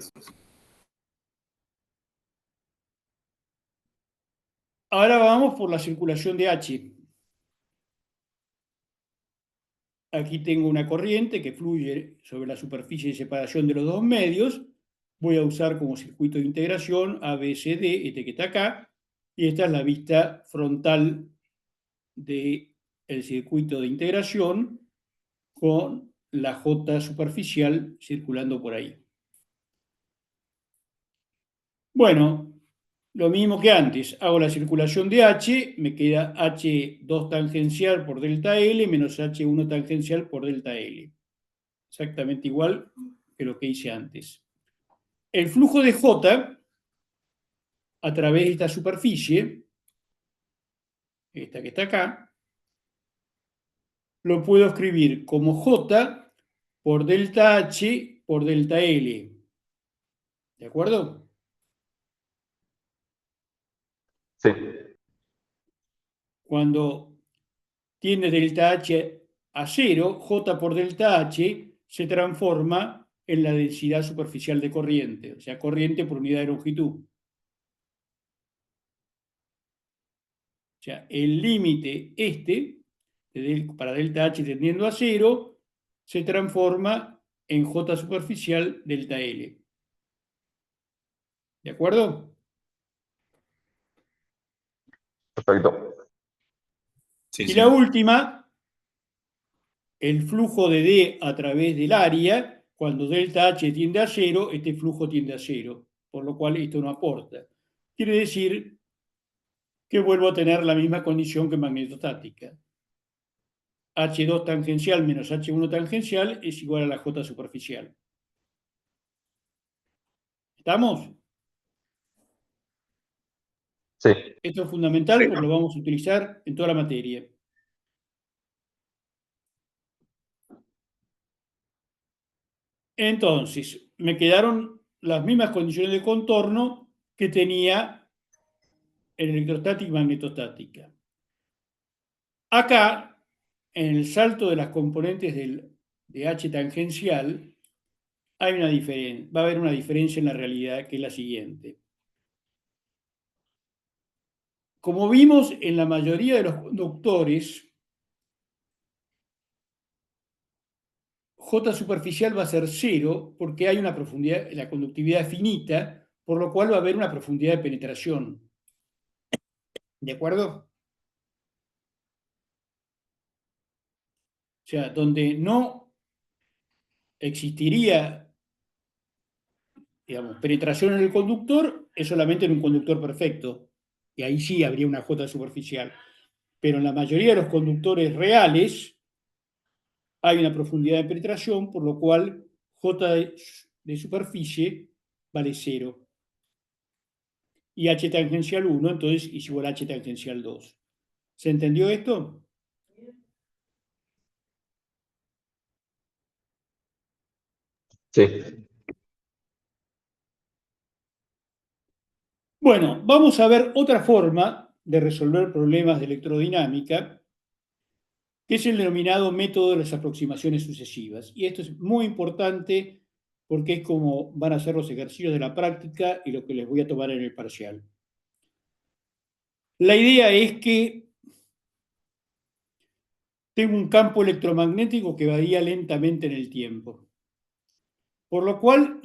A: Ahora vamos por la circulación de H. Aquí tengo una corriente que fluye sobre la superficie de separación de los dos medios. Voy a usar como circuito de integración ABCD, este que está acá, y esta es la vista frontal del circuito de integración con la J superficial circulando por ahí. Bueno, lo mismo que antes, hago la circulación de H, me queda H2 tangencial por delta L menos H1 tangencial por delta L. Exactamente igual que lo que hice antes. El flujo de J a través de esta superficie, esta que está acá, lo puedo escribir como J por delta H por delta L. ¿De acuerdo?
B: Sí.
A: Cuando tiene delta H a cero, J por delta H se transforma en la densidad superficial de corriente, o sea, corriente por unidad de longitud. O sea, el límite para delta H tendiendo a cero, se transforma en J superficial delta L. ¿De acuerdo?
B: Perfecto.
D: Sí,
A: Y
D: sí.
A: la última, el flujo de D a través del área, cuando delta H tiende a cero, este flujo tiende a cero, por lo cual esto no aporta. Quiere decir que vuelvo a tener la misma condición que magnetostática. H2 tangencial menos H1 tangencial es igual a la J superficial. ¿Estamos?
B: Sí.
A: Esto es fundamental porque lo vamos a utilizar en toda la materia. Entonces, me quedaron las mismas condiciones de contorno que tenía en electrostática y magnetostática. Acá, en el salto de las componentes de H tangencial, va a haber una diferencia en la realidad, que es la siguiente. Como vimos en la mayoría de los conductores, J superficial va a ser cero porque hay una profundidad, la conductividad es finita, por lo cual va a haber una profundidad de penetración. ¿De acuerdo? O sea, donde no existiría, digamos, penetración en el conductor es solamente en un conductor perfecto. Y ahí sí habría una J superficial. Pero en la mayoría de los conductores reales hay una profundidad de penetración, por lo cual J de superficie vale cero. y h tangencial 1, entonces es igual a h tangencial 2. ¿Se entendió esto?
B: Sí.
A: Bueno, vamos a ver otra forma de resolver problemas de electrodinámica, que es el denominado método de las aproximaciones sucesivas. Y esto es muy importante porque es como van a ser los ejercicios de la práctica y lo que les voy a tomar en el parcial. La idea es que tengo un campo electromagnético que varía lentamente en el tiempo. Por lo cual,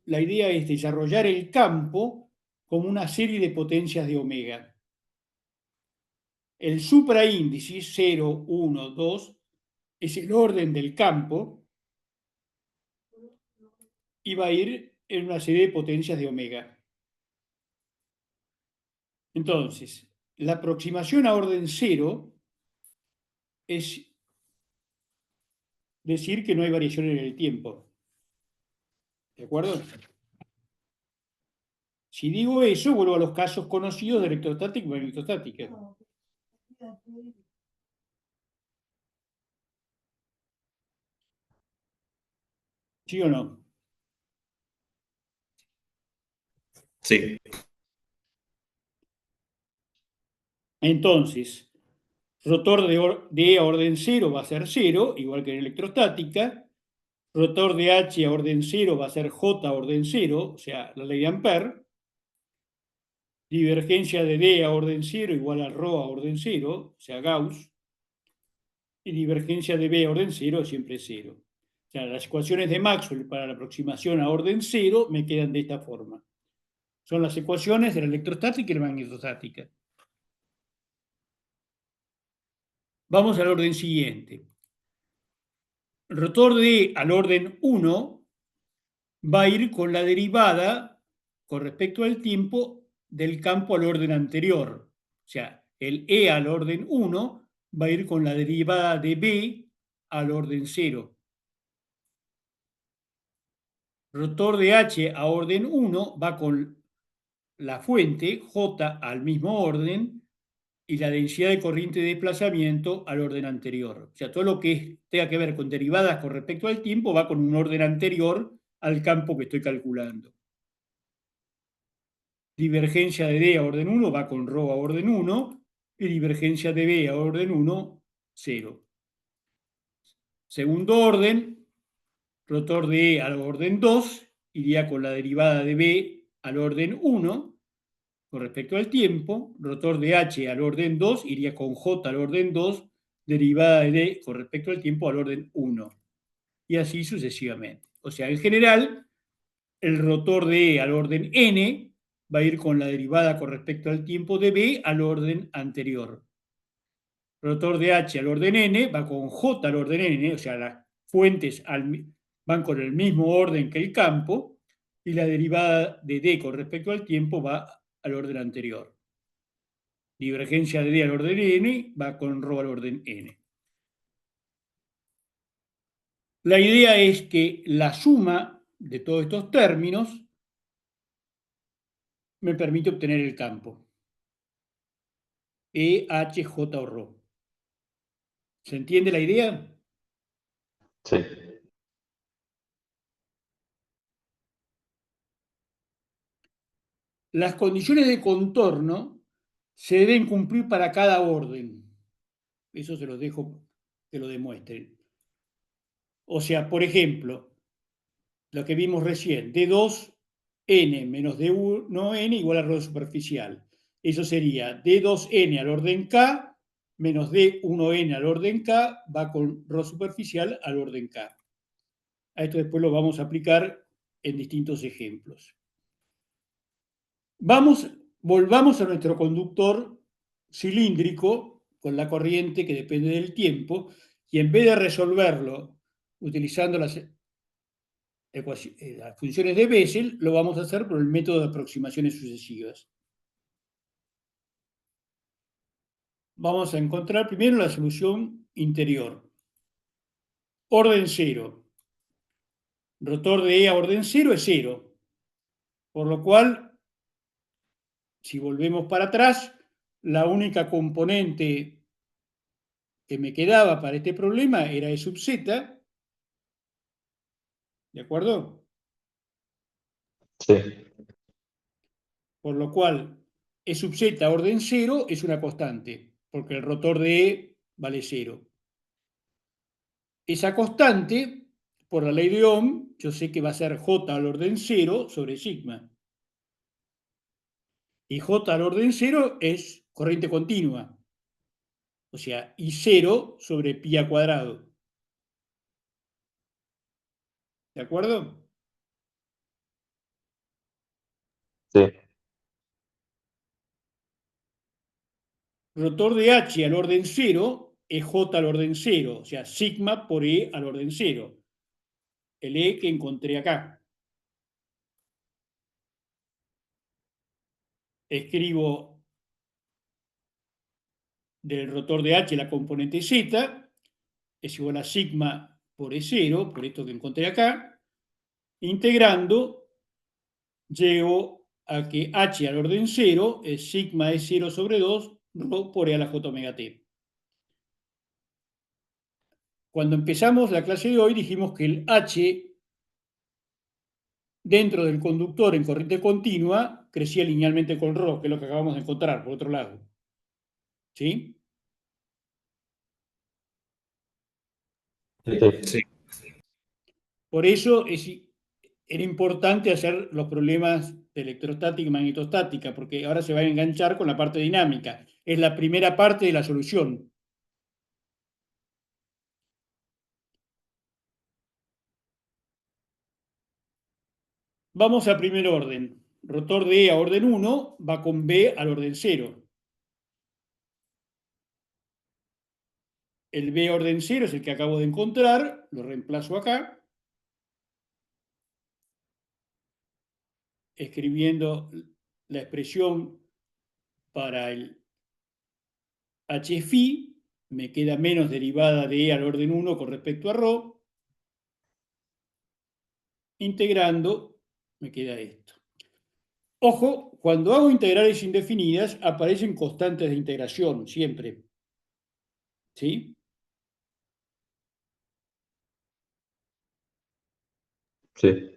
A: la idea es desarrollar el campo como una serie de potencias de omega. El supraíndice 0, 1, 2 es el orden del campo y va a ir en una serie de potencias de omega. Entonces, la aproximación a orden 0 es decir que no hay variación en el tiempo. ¿De acuerdo? Si digo eso, vuelvo a los casos conocidos de electrostática y magnetostática. ¿Sí o no?
D: Sí.
A: Entonces, rotor de E a orden 0 va a ser 0, igual que en electrostática. Rotor de H a orden 0 va a ser J a orden 0, o sea, la ley de Ampère. Divergencia de D a orden 0 igual a ρ a orden 0, o sea, Gauss. Y divergencia de B a orden 0 siempre es 0. O sea, las ecuaciones de Maxwell para la aproximación a orden 0 me quedan de esta forma. Son las ecuaciones de la electrostática y la magnetostática. Vamos al orden siguiente. El rotor de al orden 1 va a ir con la derivada con respecto al tiempo del campo al orden anterior. O sea, el E al orden 1 va a ir con la derivada de B al orden 0. Rotor de H a orden 1 va con la fuente J al mismo orden y la densidad de corriente de desplazamiento al orden anterior. O sea, todo lo que tenga que ver con derivadas con respecto al tiempo va con un orden anterior al campo que estoy calculando. Divergencia de D a orden 1 va con ρ a orden 1 y divergencia de B a orden 1, 0. Segundo orden, rotor de E al orden 2 iría con la derivada de B al orden 1 con respecto al tiempo. Rotor de H al orden 2 iría con J al orden 2, derivada de D con respecto al tiempo al orden 1. Y así sucesivamente. O sea, en general, el rotor de E al orden N va a ir con la derivada con respecto al tiempo de B al orden anterior. Rotor de H al orden N va con J al orden N, o sea, las fuentes van con el mismo orden que el campo, y la derivada de D con respecto al tiempo va al orden anterior. Divergencia de D al orden N va con ρ al orden N. La idea es que la suma de todos estos términos me permite obtener el campo. E, H, J o ρ. ¿Se entiende la idea?
B: Sí.
A: Las condiciones de contorno se deben cumplir para cada orden. Eso se los dejo que lo demuestren. O sea, por ejemplo, lo que vimos recién, D2n menos D1n igual a ρ superficial. Eso sería D2n al orden K menos D1n al orden K va con ρ superficial al orden K. A esto después lo vamos a aplicar en distintos ejemplos. Volvamos a nuestro conductor cilíndrico con la corriente que depende del tiempo y en vez de resolverlo utilizando las funciones de Bessel, lo vamos a hacer por el método de aproximaciones sucesivas. Vamos a encontrar primero la solución interior. Orden 0. Rotor de E a orden 0 es 0. Por lo cual, si volvemos para atrás, la única componente que me quedaba para este problema era E sub z, ¿de acuerdo?
B: Sí,
A: Por lo cual, E sub z orden 0 es una constante, porque el rotor de E vale 0. Esa constante, por la ley de Ohm, yo sé que va a ser J al orden 0 sobre sigma. Y J al orden 0 es corriente continua. O sea, I0 sobre pi a cuadrado. ¿De acuerdo?
B: sí,
A: Rotor de H al orden 0 es J al orden 0, o sea, sigma por E al orden 0. El E que encontré acá. Escribo del rotor de H la componente Z, es igual a sigma por E0, por esto que encontré acá. Integrando, llego a que H al orden 0 es sigma E0 sobre 2 rho por E a la J omega T. Cuando empezamos la clase de hoy dijimos que el H dentro del conductor en corriente continua crecía linealmente con ρ, que es lo que acabamos de encontrar, por otro lado. ¿Sí?
B: sí,
D: Sí.
A: Por eso era importante hacer los problemas de electrostática y magnetostática, porque ahora se va a enganchar con la parte dinámica. Es la primera parte de la solución. Vamos a primer orden. Rotor de E a orden 1 va con B al orden 0. El B a orden 0 es el que acabo de encontrar, lo reemplazo acá, escribiendo la expresión para el HFI, me queda menos derivada de E al orden 1 con respecto a ρ, integrando, me queda esto. Ojo, cuando hago integrales indefinidas aparecen constantes de integración, siempre. ¿Sí?
B: sí.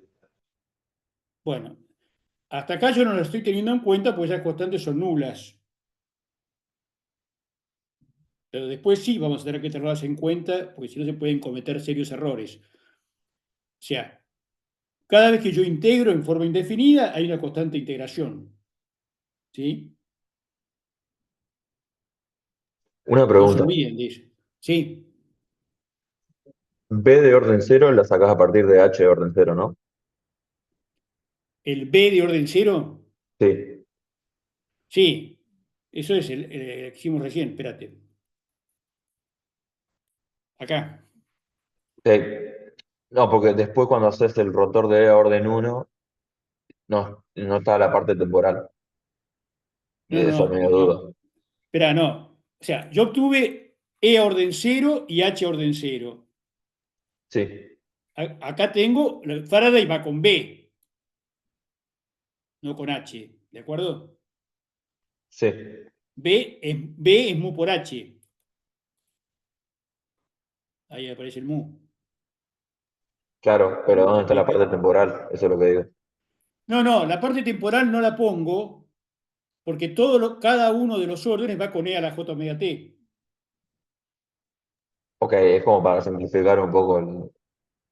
A: Bueno, hasta acá yo no lo estoy teniendo en cuenta porque esas constantes son nulas. Pero después sí vamos a tener que tenerlas en cuenta porque si no se pueden cometer serios errores. O sea, cada vez que yo integro en forma indefinida hay una constante de integración. ¿Sí?
B: Una
A: No se
B: pregunta.
A: olviden de eso. Sí,
B: B de orden cero la sacás a partir de H de orden cero, ¿no?
A: el B de orden 0,
B: Sí.
A: sí, eso es el que hicimos recién, espérate. Acá.
B: No, porque después cuando haces el rotor de E a orden uno no, no está la parte temporal.
A: No,
B: De
A: no,
B: eso no hay
A: no, no.
B: duda.
A: Espera, no. O sea, yo obtuve E a orden 0 y H a orden 0.
B: Sí,
A: Acá tengo, Faraday va con B, no con H, ¿de acuerdo?
B: sí,
A: B es mu por H. Ahí aparece el mu.
B: claro, pero ¿dónde está la
A: Explica.
B: parte temporal? Eso es lo que digo.
A: No, no, la parte temporal no la pongo porque cada uno de los órdenes va con E a la J omega T.
B: Ok, es como para simplificar un poco el...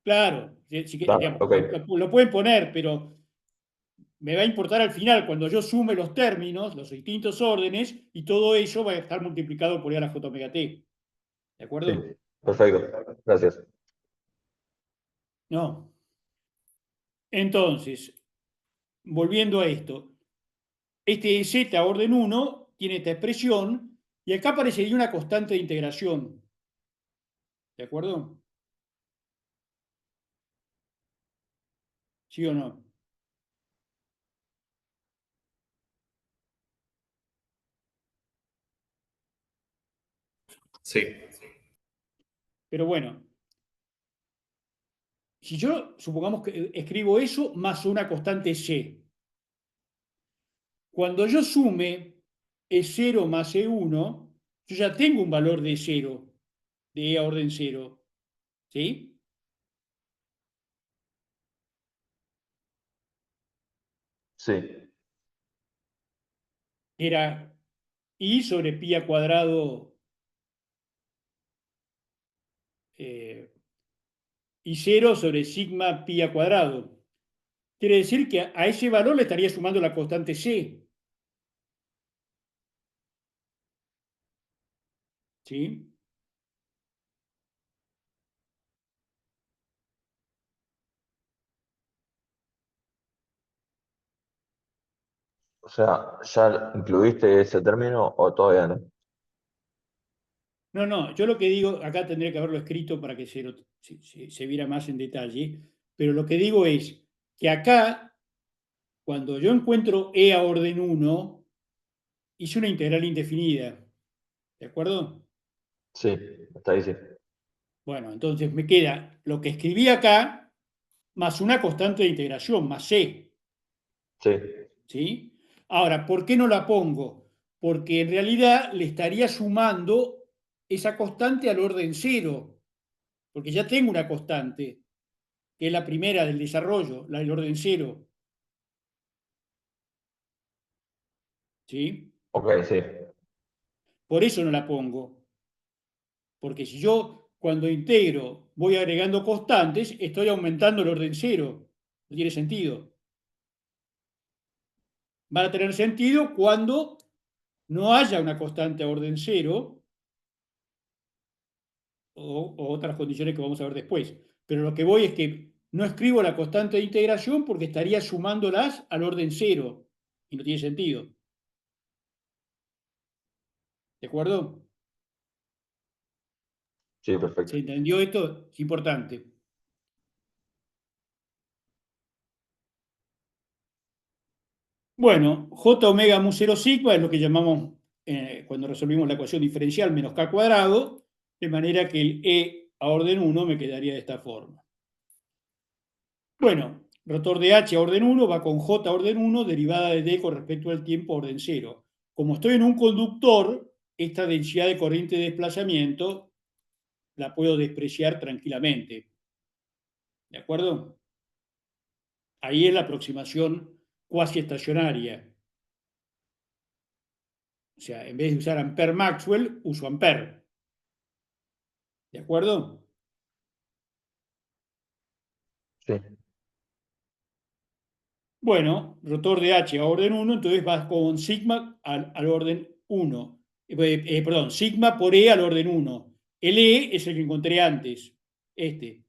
A: Claro,
B: Claro,
A: digamos,
B: ok,
A: lo pueden poner, pero me va a importar al final cuando yo sume los términos, los distintos órdenes, y todo eso va a estar multiplicado por E a la J omega T. ¿De
B: sí,
A: acuerdo?
B: perfecto, gracias.
A: No. Entonces, volviendo a esto, este Z orden 1 tiene esta expresión y acá aparecería una constante de integración. ¿De acuerdo? ¿Sí o no?
D: Sí.
A: Pero bueno, si yo supongamos que escribo eso más una constante C, Cuando yo sume E0 más E1, yo ya tengo un valor de 0, de E a orden 0. ¿Sí?
B: Sí,
A: Era I sobre pi al cuadrado I0 sobre sigma pi al cuadrado. Quiere decir que a ese valor le estaría sumando la constante C. ¿Sí?
B: o sea, ¿ya incluiste ese término o todavía no?
A: No, no, yo lo que digo, acá tendría que haberlo escrito para que se viera más en detalle, pero lo que digo es que acá, cuando yo encuentro E a orden 1, hice una integral indefinida. ¿De acuerdo?
B: Sí, está ahí, sí.
A: Bueno, entonces me queda lo que escribí acá más una constante de integración, más C.
B: Sí,
A: ¿Sí? Ahora, ¿por qué no la pongo? Porque en realidad le estaría sumando esa constante al orden 0, porque ya tengo una constante, que es la primera del desarrollo, la del orden 0. ¿Sí?
B: ok, sí.
A: Por eso no la pongo. Porque si yo cuando integro voy agregando constantes, estoy aumentando el orden 0. No tiene sentido. Van a tener sentido cuando no haya una constante a orden 0 o otras condiciones que vamos a ver después. Pero lo que voy es que no escribo la constante de integración porque estaría sumándolas al orden 0 y no tiene sentido. ¿De acuerdo?
B: Sí,
A: ¿Se
B: perfecto.
A: entendió esto? Es importante. Bueno, J omega mu 0 sigma es lo que llamamos cuando resolvimos la ecuación diferencial menos k cuadrado, de manera que el E a orden 1 me quedaría de esta forma. Bueno, rotor de H a orden 1 va con J a orden 1 derivada de D con respecto al tiempo a orden 0. Como estoy en un conductor, esta densidad de corriente de desplazamiento la puedo despreciar tranquilamente. ¿De acuerdo? Ahí es la aproximación cuasi estacionaria. O sea, en vez de usar Ampère Maxwell, uso Ampère. ¿De acuerdo?
B: Sí,
A: Bueno, rotor de H a orden 1, entonces vas con sigma al orden 1. Perdón, sigma por E al orden 1. El E es el que encontré antes, este.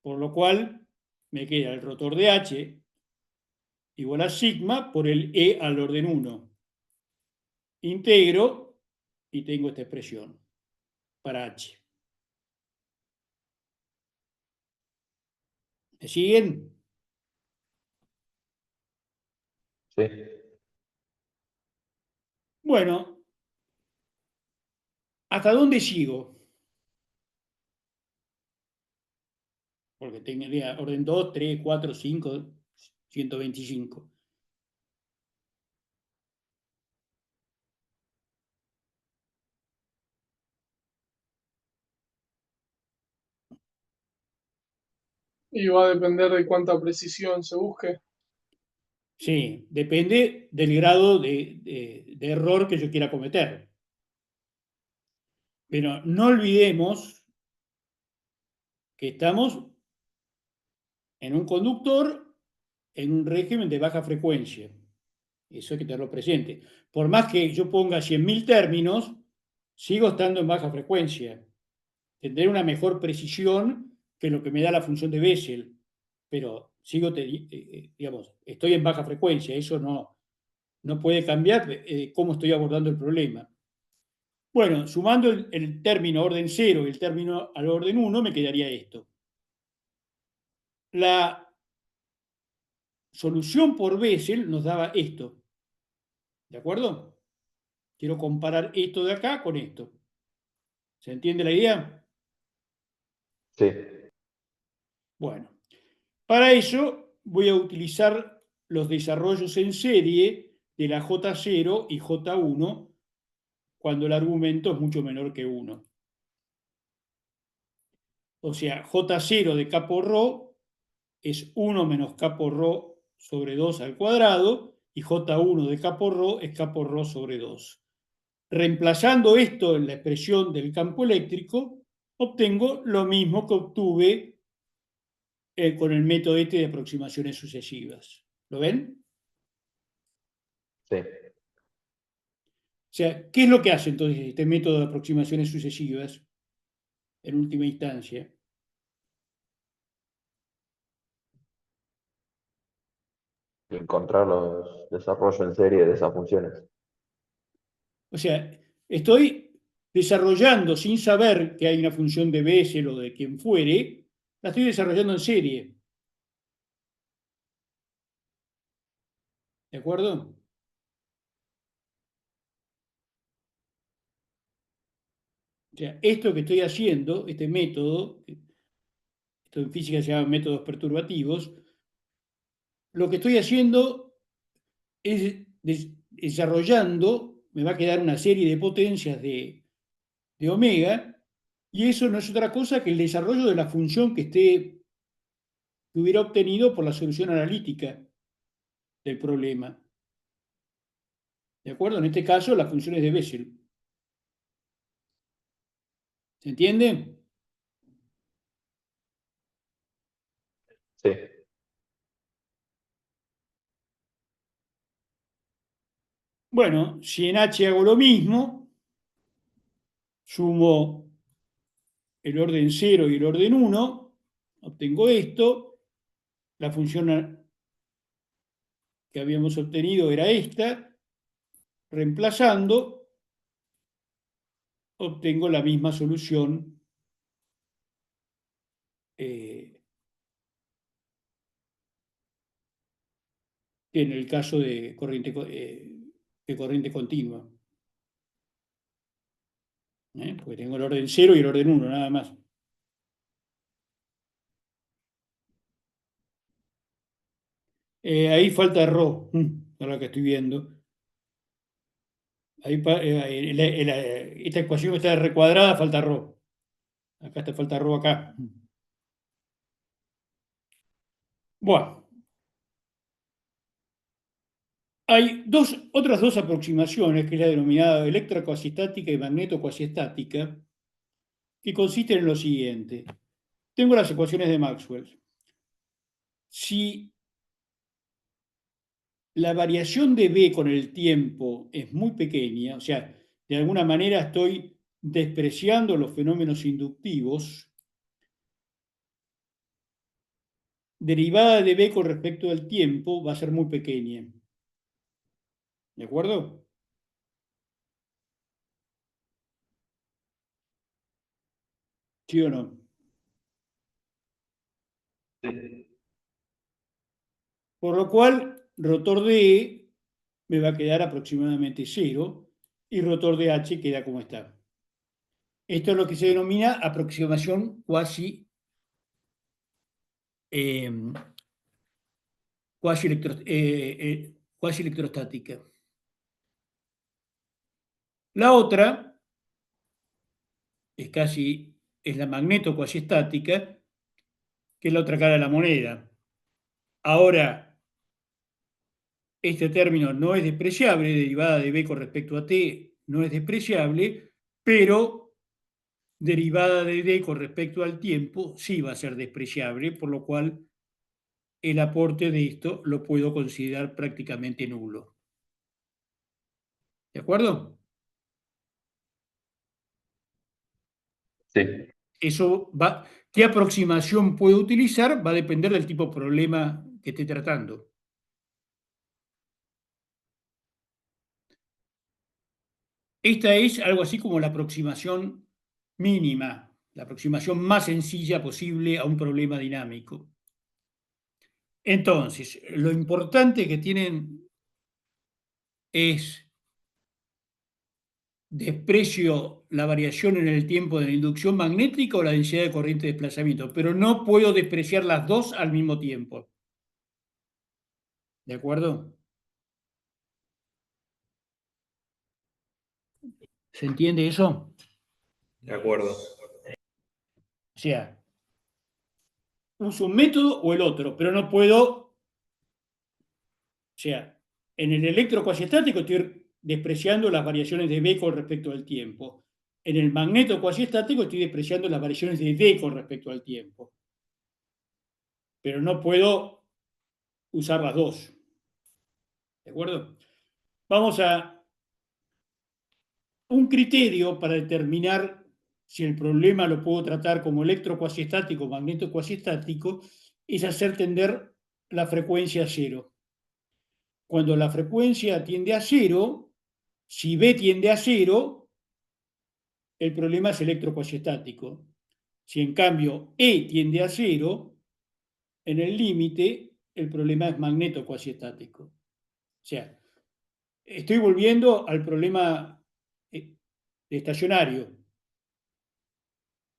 A: Por lo cual me queda el rotor de H igual a sigma por el E al orden 1. Integro y tengo esta expresión para H. ¿Me siguen?
B: sí,
A: Bueno, ¿hasta dónde sigo? Porque tendría orden 2, 3, 4, 5, 125.
C: Y va a depender de cuánta precisión se busque.
A: Sí, depende del grado de error que yo quiera cometer. Pero no olvidemos que estamos en un conductor en un régimen de baja frecuencia. Eso hay que tenerlo presente. Por más que yo ponga 100.000 términos, sigo estando en baja frecuencia. Tendré una mejor precisión que lo que me da la función de Bessel, pero sigo, digamos, estoy en baja frecuencia. Eso no puede cambiar cómo estoy abordando el problema. Bueno, sumando el término orden 0 y el término al orden 1, me quedaría esto. La solución por Bessel nos daba esto. ¿De acuerdo? Quiero comparar esto de acá con esto. ¿Se entiende la idea?
B: sí,
A: Bueno, para eso voy a utilizar los desarrollos en serie de la J0 y J1 cuando el argumento es mucho menor que 1. O sea, J0 de capo ρ es 1 menos capo ρ sobre 2 al cuadrado y J1 de capo ρ es capo ρ sobre 2. Reemplazando esto en la expresión del campo eléctrico, obtengo lo mismo que obtuve con el método este de aproximaciones sucesivas. ¿Lo ven?
B: Sí.
A: O sea, ¿qué es lo que hace entonces este método de aproximaciones sucesivas en última instancia?
B: Encontrar los desarrollos en serie de esas funciones.
A: O sea, estoy desarrollando sin saber que hay una función de Bessel o de quien fuere, la estoy desarrollando en serie. ¿De acuerdo? O sea, esto que estoy haciendo, este método, esto en física se llama métodos perturbativos, lo que estoy haciendo es desarrollando, me va a quedar una serie de potencias de omega, y eso no es otra cosa que el desarrollo de la función que hubiera obtenido por la solución analítica del problema. ¿De acuerdo? En este caso, las funciones de Bessel. ¿Se entiende?
B: Sí.
A: Bueno, si en H hago lo mismo, sumo el orden 0 y el orden 1, obtengo esto. La función que habíamos obtenido era esta. Reemplazando, obtengo la misma solución que en el caso de corriente continua. Porque tengo el orden 0 y el orden 1, nada más. Ahí falta ρ, ahora que estoy viendo. Ahí, esta ecuación que está recuadrada, falta ρ. Acá te falta ρ acá. Bueno. Hay otras dos aproximaciones, que es la denominada electrocuasistática y magneto-cuasiestática, que consisten en lo siguiente. Tengo las ecuaciones de Maxwell. Si la variación de B con el tiempo es muy pequeña, o sea, de alguna manera estoy despreciando los fenómenos inductivos, derivada de B con respecto al tiempo va a ser muy pequeña. ¿De acuerdo? ¿Sí o no?
B: Sí.
A: Por lo cual, rotor de E me va a quedar aproximadamente 0 y rotor de H queda como está. Esto es lo que se denomina aproximación cuasi electrostática. La otra es la magneto cuasiestática, que es la otra cara de la moneda. Ahora, este término no es despreciable, derivada de B con respecto a T no es despreciable, pero derivada de D con respecto al tiempo sí va a ser despreciable, por lo cual el aporte de esto lo puedo considerar prácticamente nulo. ¿De acuerdo?
B: Sí.
A: Eso va, ¿qué aproximación puedo utilizar? Va a depender del tipo de problema que esté tratando. Esta es algo así como la aproximación mínima, la aproximación más sencilla posible a un problema dinámico. Entonces, lo importante que tienen es desprecio la variación en el tiempo de la inducción magnética o la densidad de corriente de desplazamiento, pero no puedo despreciar las dos al mismo tiempo. ¿De acuerdo? ¿Se entiende eso?
D: De acuerdo.
A: O sea, uso un método o el otro, pero no puedo, o sea, en el electrocuasiestático estoy despreciando las variaciones de B con respecto al tiempo. En el magneto cuasiestático estoy despreciando las variaciones de D con respecto al tiempo. Pero no puedo usar las dos. ¿De acuerdo? Vamos a un criterio para determinar si el problema lo puedo tratar como electrocuasiestático o magneto cuasiestático, es hacer tender la frecuencia a cero. Cuando la frecuencia tiende a cero, si B tiende a cero, el problema es electrocuasiestático. Si en cambio E tiende a cero, en el límite, el problema es magneto cuasiestático. O sea, estoy volviendo al problema estacionario.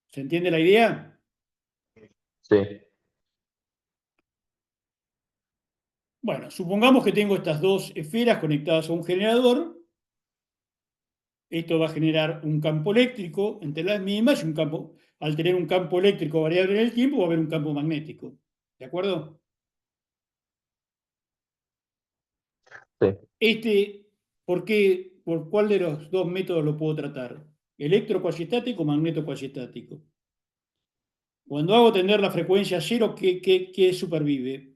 A: ¿Se entiende la idea?
B: Sí.
A: Bueno, supongamos que tengo estas dos esferas conectadas a un generador. Esto va a generar un campo eléctrico entre las mismas y un campo, al tener un campo eléctrico variable en el tiempo, va a haber un campo magnético. ¿De acuerdo?
B: Sí.
A: ¿Por cuál de los dos métodos lo puedo tratar? ¿Electrocuasiestático o magneto-cuasiestático? Cuando hago tender la frecuencia a cero, ¿qué supervive?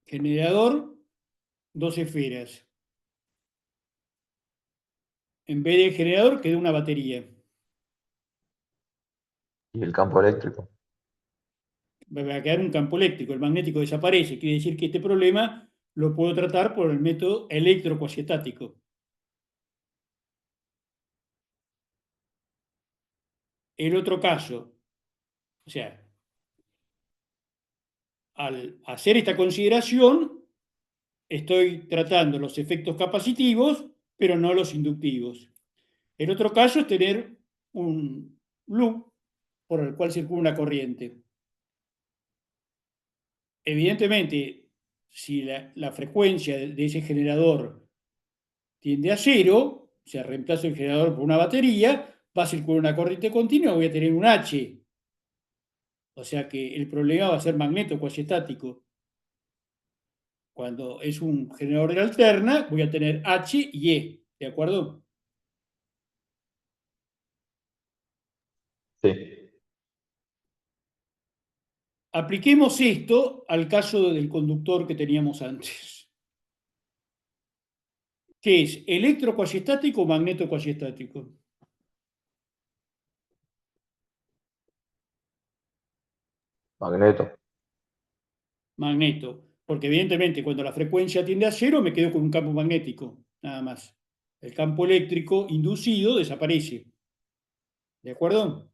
A: Generador, dos esferas. En vez del generador queda una batería.
B: Y el campo eléctrico.
A: Va a quedar un campo eléctrico, el magnético desaparece. Quiere decir que este problema lo puedo tratar por el método electrocuasiestático. El otro caso, o sea, al hacer esta consideración, estoy tratando los efectos capacitivos, pero no los inductivos. El otro caso es tener un loop por el cual circula una corriente. Evidentemente, si la frecuencia de ese generador tiende a cero, o sea, reemplazo el generador por una batería, va a circular una corriente continua, voy a tener un H. O sea que el problema va a ser magneto cuasiestático. Cuando es un generador de alterna, voy a tener H y E. ¿De acuerdo?
B: Sí.
A: Apliquemos esto al caso del conductor que teníamos antes. ¿Qué es? ¿Electrocuasiestático o magneto cuasiestático?
B: Magneto.
A: Magneto. Porque evidentemente cuando la frecuencia tiende a cero me quedo con un campo magnético, nada más. El campo eléctrico inducido desaparece. ¿De acuerdo?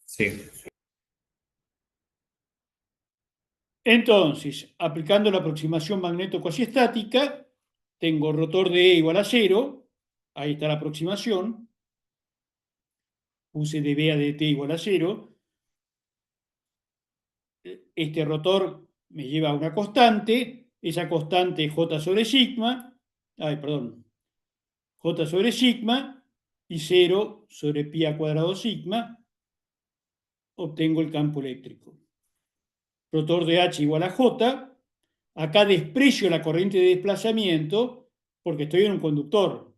D: Sí.
A: Entonces, aplicando la aproximación magneto-cuasiestática, tengo rotor de E igual a cero. Ahí está la aproximación. Puse de B a dt igual a cero. Este rotor me lleva a una constante. Esa constante es J sobre sigma. J sobre sigma y 0 sobre pi a cuadrado sigma. Obtengo el campo eléctrico. Rotor de H igual a J. Acá desprecio la corriente de desplazamiento porque estoy en un conductor,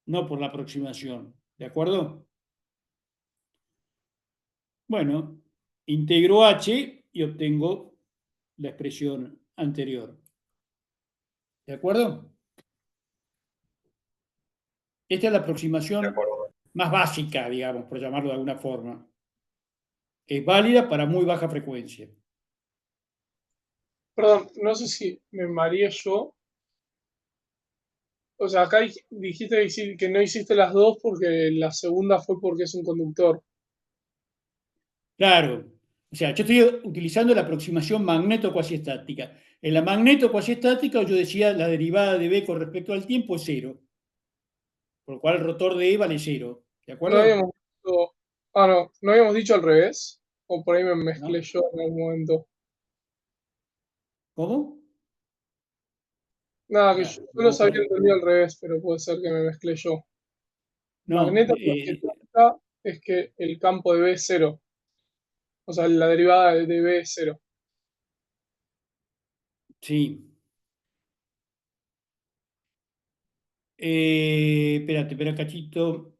A: no por la aproximación. ¿De acuerdo? Bueno, integro H y obtengo la expresión anterior. ¿De acuerdo? Esta es la
D: De
A: aproximación
D: acuerdo.
A: más básica, digamos, por llamarlo de alguna forma. Es válida para muy baja frecuencia.
C: Perdón, no sé si me mareé yo. O sea, acá dijiste que no hiciste las dos porque la segunda fue porque es un conductor.
A: Claro. O sea, yo estoy utilizando la aproximación magneto-cuasiestática. En la magneto-cuasiestática yo decía la derivada de B con respecto al tiempo es cero. por lo cual el rotor de E vale 0. ¿De
C: No
A: acuerdo?
C: habíamos dicho, no habíamos dicho al revés. O por ahí me mezclé
A: ¿No?
C: yo en algún momento.
A: ¿Cómo?
C: Nada, que
A: Pará,
C: yo los
A: vamos
C: había
A: a-
C: entendido al revés, pero puede ser que me mezclé yo.
A: No,
C: Magneto es que el campo de B es 0. O sea, la derivada de B es 0.
A: sí. Espérate, espera cachito.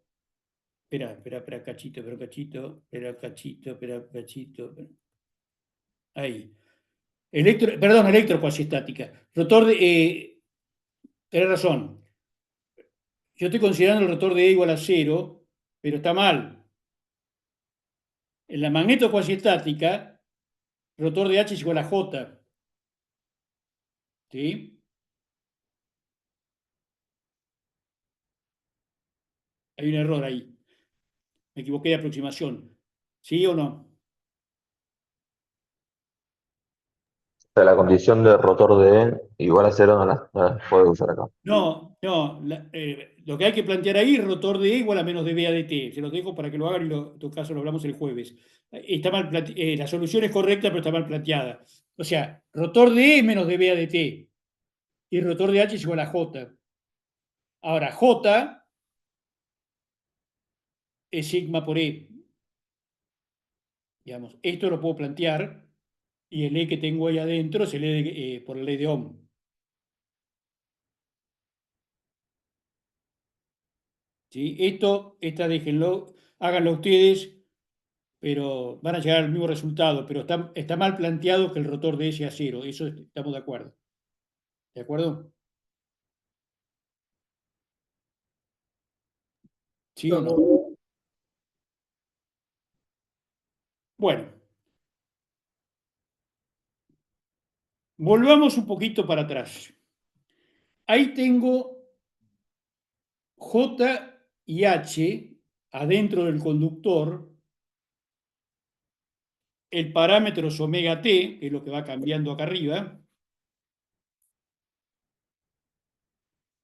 A: Espera cachito, espera cachito, espera cachito, espera cachito. Ahí. Perdón, electrocuasiestática. Rotor de. Tenés razón. Yo estoy considerando el rotor de E igual a 0, pero está mal. En la magnetocuasiestática, rotor de H es igual a J. ¿Sí? Hay un error ahí. Me equivoqué de aproximación. ¿Sí o no?
B: O sea, la condición de rotor de E igual a 0 no la puedo usar acá.
A: No, no. Lo que hay que plantear ahí es rotor de E igual a menos dB a dt. Se los dejo para que lo hagan y en todo caso lo hablamos el jueves. La solución es correcta, pero está mal planteada. O sea, rotor de E es menos dB a dt y rotor de H es igual a J. Ahora, J es sigma por E. Digamos, esto lo puedo plantear y el E que tengo ahí adentro se lee por la ley de Ohm. ¿Sí? Esta déjenlo, háganlo ustedes, pero van a llegar al mismo resultado, pero está mal planteado que el rotor de E sea 0, eso estamos de acuerdo. ¿De acuerdo? ¿Sí o no? Bueno, volvamos un poquito para atrás. Ahí tengo J y H adentro del conductor. El parámetro es omega t, que es lo que va cambiando acá arriba.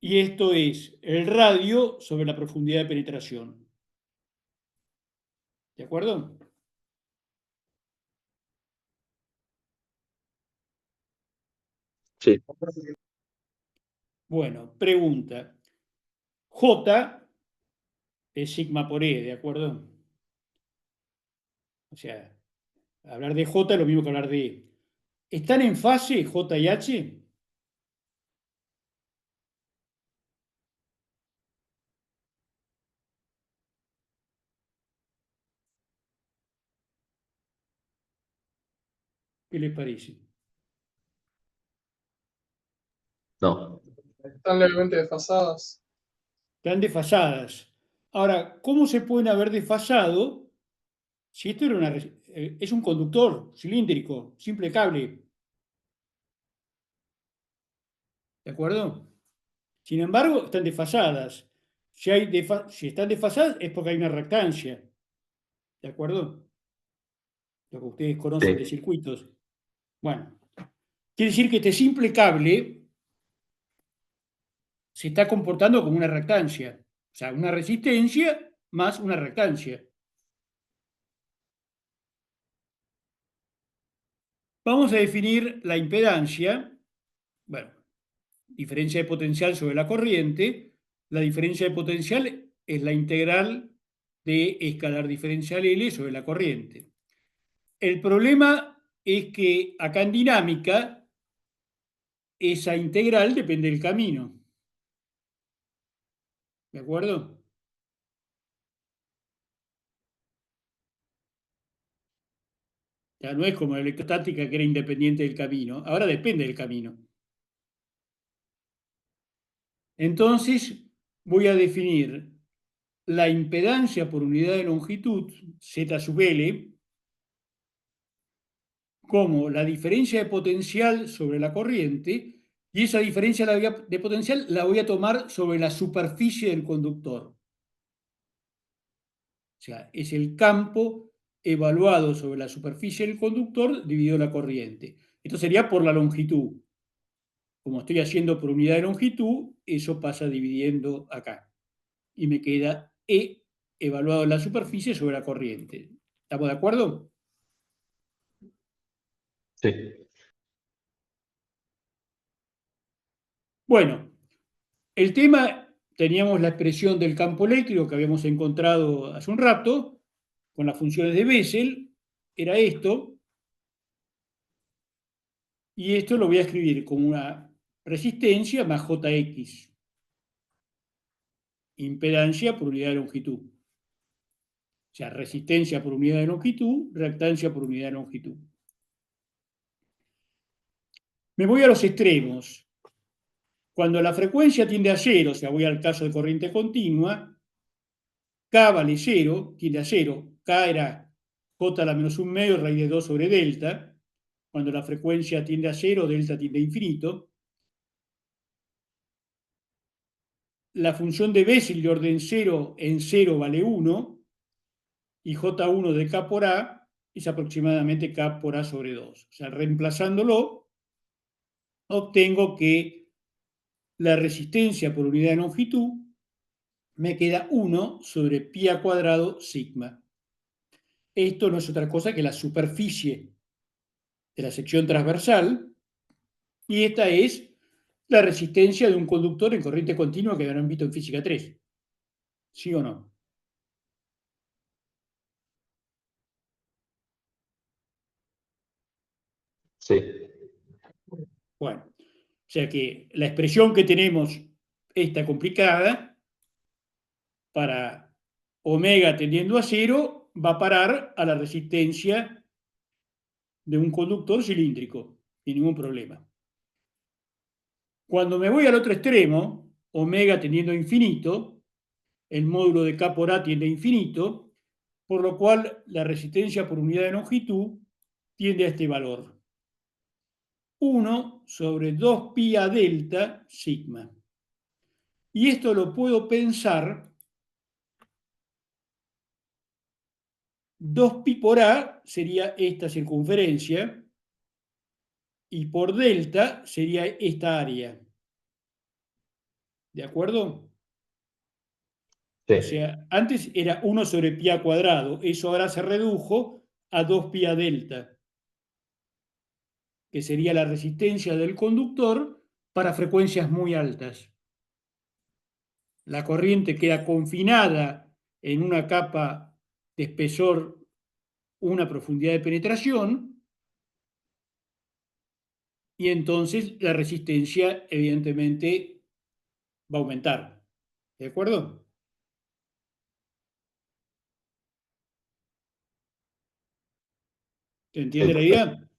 A: Y esto es el radio sobre la profundidad de penetración. ¿De acuerdo?
B: Sí.
A: Bueno, pregunta. J es sigma por E, ¿de acuerdo? O sea, hablar de J es lo mismo que hablar de E. ¿Están en fase J y H? ¿Qué les parece?
B: No.
C: Están levemente desfasadas.
A: Están desfasadas. Ahora, ¿cómo se pueden haber desfasado si esto es un conductor cilíndrico, simple cable? ¿De acuerdo? Sin embargo, están desfasadas. Si están desfasadas es porque hay una reactancia. ¿De acuerdo? Lo que ustedes conocen de
B: Sí.
A: circuitos. Bueno, quiere decir que este simple cable se está comportando como una reactancia. O sea, una resistencia más una reactancia. Vamos a definir la impedancia. Bueno, diferencia de potencial sobre la corriente. La diferencia de potencial es la integral de escalar diferencial L sobre la corriente. El problema es que acá en dinámica esa integral depende del camino. ¿De acuerdo? Ya no es como la electrostática que era independiente del camino, ahora depende del camino. Entonces voy a definir la impedancia por unidad de longitud, Z sub L, como la diferencia de potencial sobre la corriente, y esa diferencia de potencial la voy a tomar sobre la superficie del conductor. O sea, es el campo evaluado sobre la superficie del conductor dividido la corriente. Esto sería por la longitud. Como estoy haciendo por unidad de longitud, eso pasa dividiendo acá. y me queda E evaluado en la superficie sobre la corriente. ¿Estamos de acuerdo?
B: Sí.
A: Bueno, el tema, teníamos la expresión del campo eléctrico que habíamos encontrado hace un rato, con las funciones de Bessel, era esto, y esto lo voy a escribir como una resistencia más Jx, impedancia por unidad de longitud. O sea, resistencia por unidad de longitud, reactancia por unidad de longitud. Me voy a los extremos. Cuando la frecuencia tiende a cero, o sea, voy al caso de corriente continua, K vale 0, tiende a 0. K era J a la menos 1 medio raíz de 2 sobre delta. Cuando la frecuencia tiende a 0, delta tiende a infinito. La función de Bessel de orden 0 en 0 vale 1. Y J1 de K por A es aproximadamente K por A sobre 2. O sea, reemplazándolo, obtengo que la resistencia por unidad de longitud me queda 1 sobre pi a cuadrado sigma. Esto no es otra cosa que la superficie de la sección transversal, y esta es la resistencia de un conductor en corriente continua que habrán visto en física 3. ¿Sí o no?
B: Sí.
A: Bueno, o sea que la expresión que tenemos, esta complicada, para omega tendiendo a 0, va a parar a la resistencia de un conductor cilíndrico, sin ningún problema. Cuando me voy al otro extremo, omega tendiendo a infinito, el módulo de K por A tiende a infinito, por lo cual la resistencia por unidad de longitud tiende a este valor. 1 sobre 2 pi a delta sigma. Y esto lo puedo pensar, 2 pi por A sería esta circunferencia, y por delta sería esta área. ¿De acuerdo?
B: Sí.
A: O sea, antes era 1 sobre pi a cuadrado, eso ahora se redujo a 2 pi a delta, que sería la resistencia del conductor para frecuencias muy altas. La corriente queda confinada en una capa de espesor, una profundidad de penetración, y entonces la resistencia evidentemente va a aumentar. ¿De acuerdo? ¿Se
B: Sí,
A: entiende la
B: perfecto.
A: idea?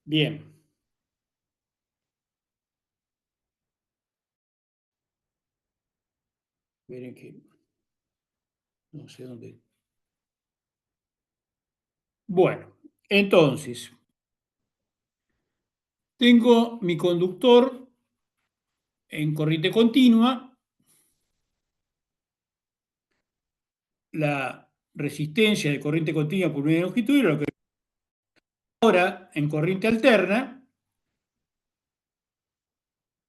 A: Bien. Miren que no sé dónde. Bueno, entonces, tengo mi conductor en corriente continua, la resistencia de corriente continua por unidad de longitud, y lo que ahora en corriente alterna,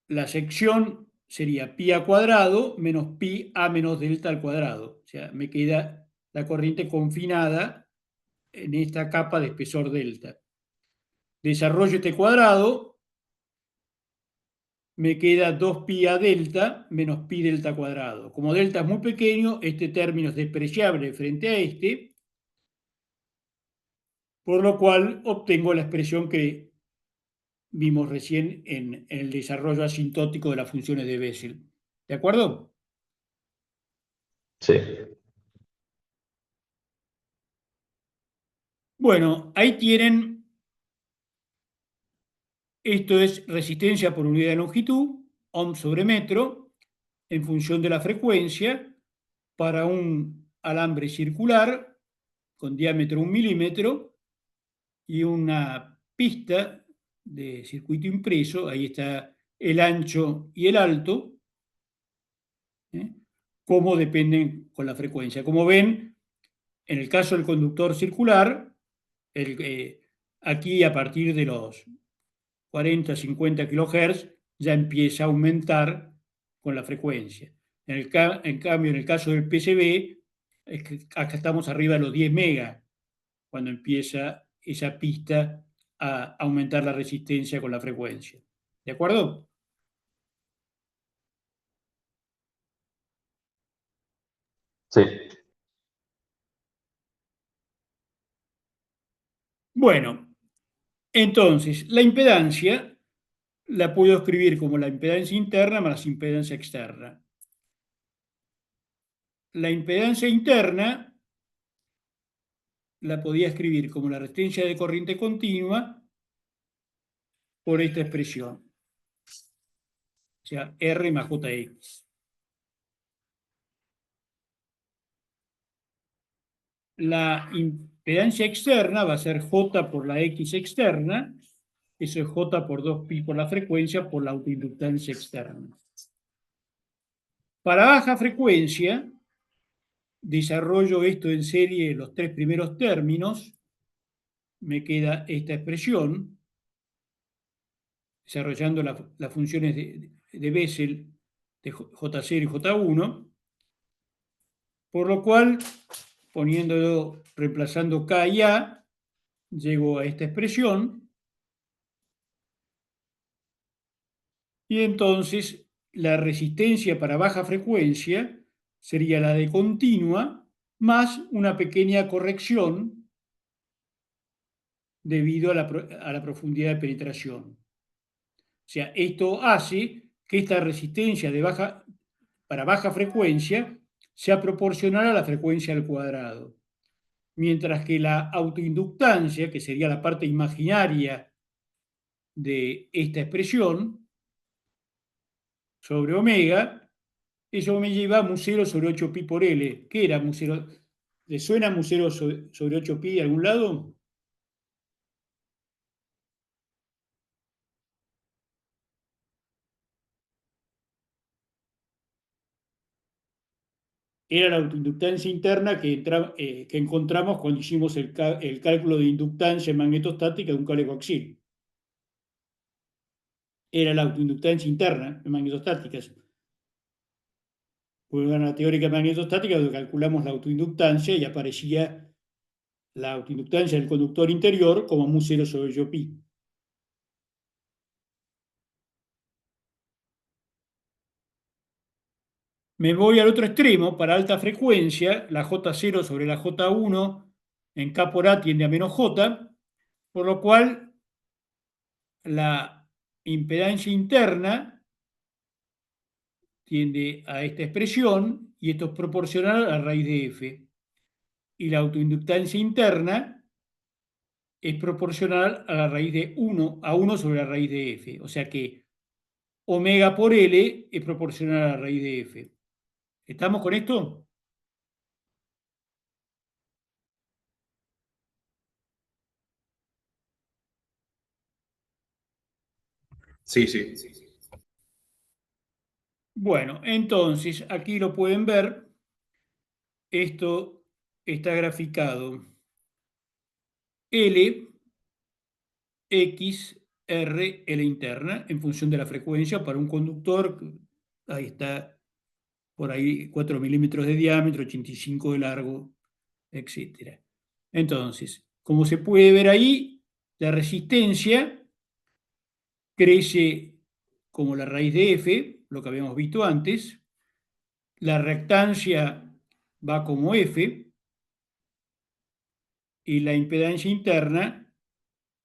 A: la sección sería pi a cuadrado menos pi a menos delta al cuadrado. O sea, me queda la corriente confinada en esta capa de espesor delta. Desarrollo este cuadrado, me queda 2 pi a delta menos pi delta cuadrado. Como delta es muy pequeño, este término es despreciable frente a este, por lo cual obtengo la expresión que vimos recién en el desarrollo asintótico de las funciones de Bessel. ¿De acuerdo?
B: Sí.
A: Bueno, ahí tienen, esto es resistencia por unidad de longitud, ohm sobre metro, en función de la frecuencia, para un alambre circular con diámetro 1 milímetro y una pista de circuito impreso, ahí está el ancho y el alto, ¿eh? Cómo dependen con la frecuencia. Como ven, en el caso del conductor circular, aquí a partir de los 40, 50 kHz ya empieza a aumentar con la frecuencia. En cambio, en el caso del PCB, es que acá estamos arriba de los 10 megas, cuando empieza esa pista a aumentar la resistencia con la frecuencia. ¿De acuerdo?
B: Sí.
A: Bueno, entonces, la impedancia la puedo escribir como la impedancia interna más la impedancia externa. La impedancia interna la podía escribir como la resistencia de corriente continua por esta expresión, o sea, R más JX. La impedancia externa va a ser J por la X externa, eso es J por 2pi por la frecuencia por la autoinductancia externa. Para baja frecuencia, desarrollo esto en serie, los tres primeros términos, me queda esta expresión, desarrollando las funciones de Bessel de J0 y J1, por lo cual, poniéndolo, reemplazando K y A, llego a esta expresión, y entonces la resistencia para baja frecuencia sería la de continua más una pequeña corrección debido a la profundidad de penetración. O sea, esto hace que esta resistencia para baja frecuencia sea proporcional a la frecuencia al cuadrado, mientras que la autoinductancia, que sería la parte imaginaria de esta expresión, sobre omega, eso me lleva a mu0 sobre 8pi por L. ¿Qué era mu0? ¿Le suena mu0 sobre 8pi de algún lado? Era la autoinductancia interna que encontramos cuando hicimos el cálculo de inductancia magnetostática de un cable coaxial. Era la autoinductancia interna en magnetostáticas. Fue una teórica magnetostática donde calculamos la autoinductancia y aparecía la autoinductancia del conductor interior como mu0 sobre yo pi. Me voy al otro extremo, para alta frecuencia, la J0 sobre la J1 en K por A tiende a menos J, por lo cual la impedancia interna tiende a esta expresión y esto es proporcional a la raíz de F. Y la autoinductancia interna es proporcional a la raíz de 1 sobre la raíz de F. O sea que omega por L es proporcional a la raíz de F. ¿Estamos con esto?
D: Sí, sí.
A: Bueno, entonces aquí lo pueden ver. Esto está graficado L, X, R, L interna en función de la frecuencia para un conductor. Ahí está, por ahí 4 milímetros de diámetro, 85 de largo, etc. Entonces, como se puede ver ahí, la resistencia crece como la raíz de F, lo que habíamos visto antes. La reactancia va como F y la impedancia interna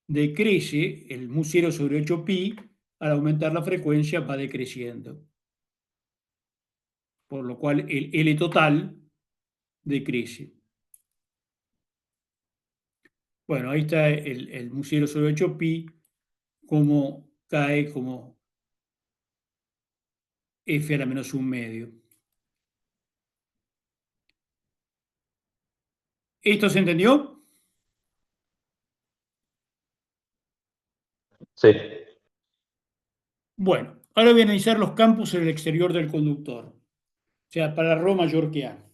A: decrece, el mu0 sobre 8pi, al aumentar la frecuencia va decreciendo. Por lo cual el L total decrece. Bueno, ahí está el mu0 sobre 8pi, como cae como F a la menos 1 medio. ¿Esto se entendió?
B: Sí.
A: Bueno, ahora voy a analizar los campos en el exterior del conductor. O sea, para ρ mayor que A.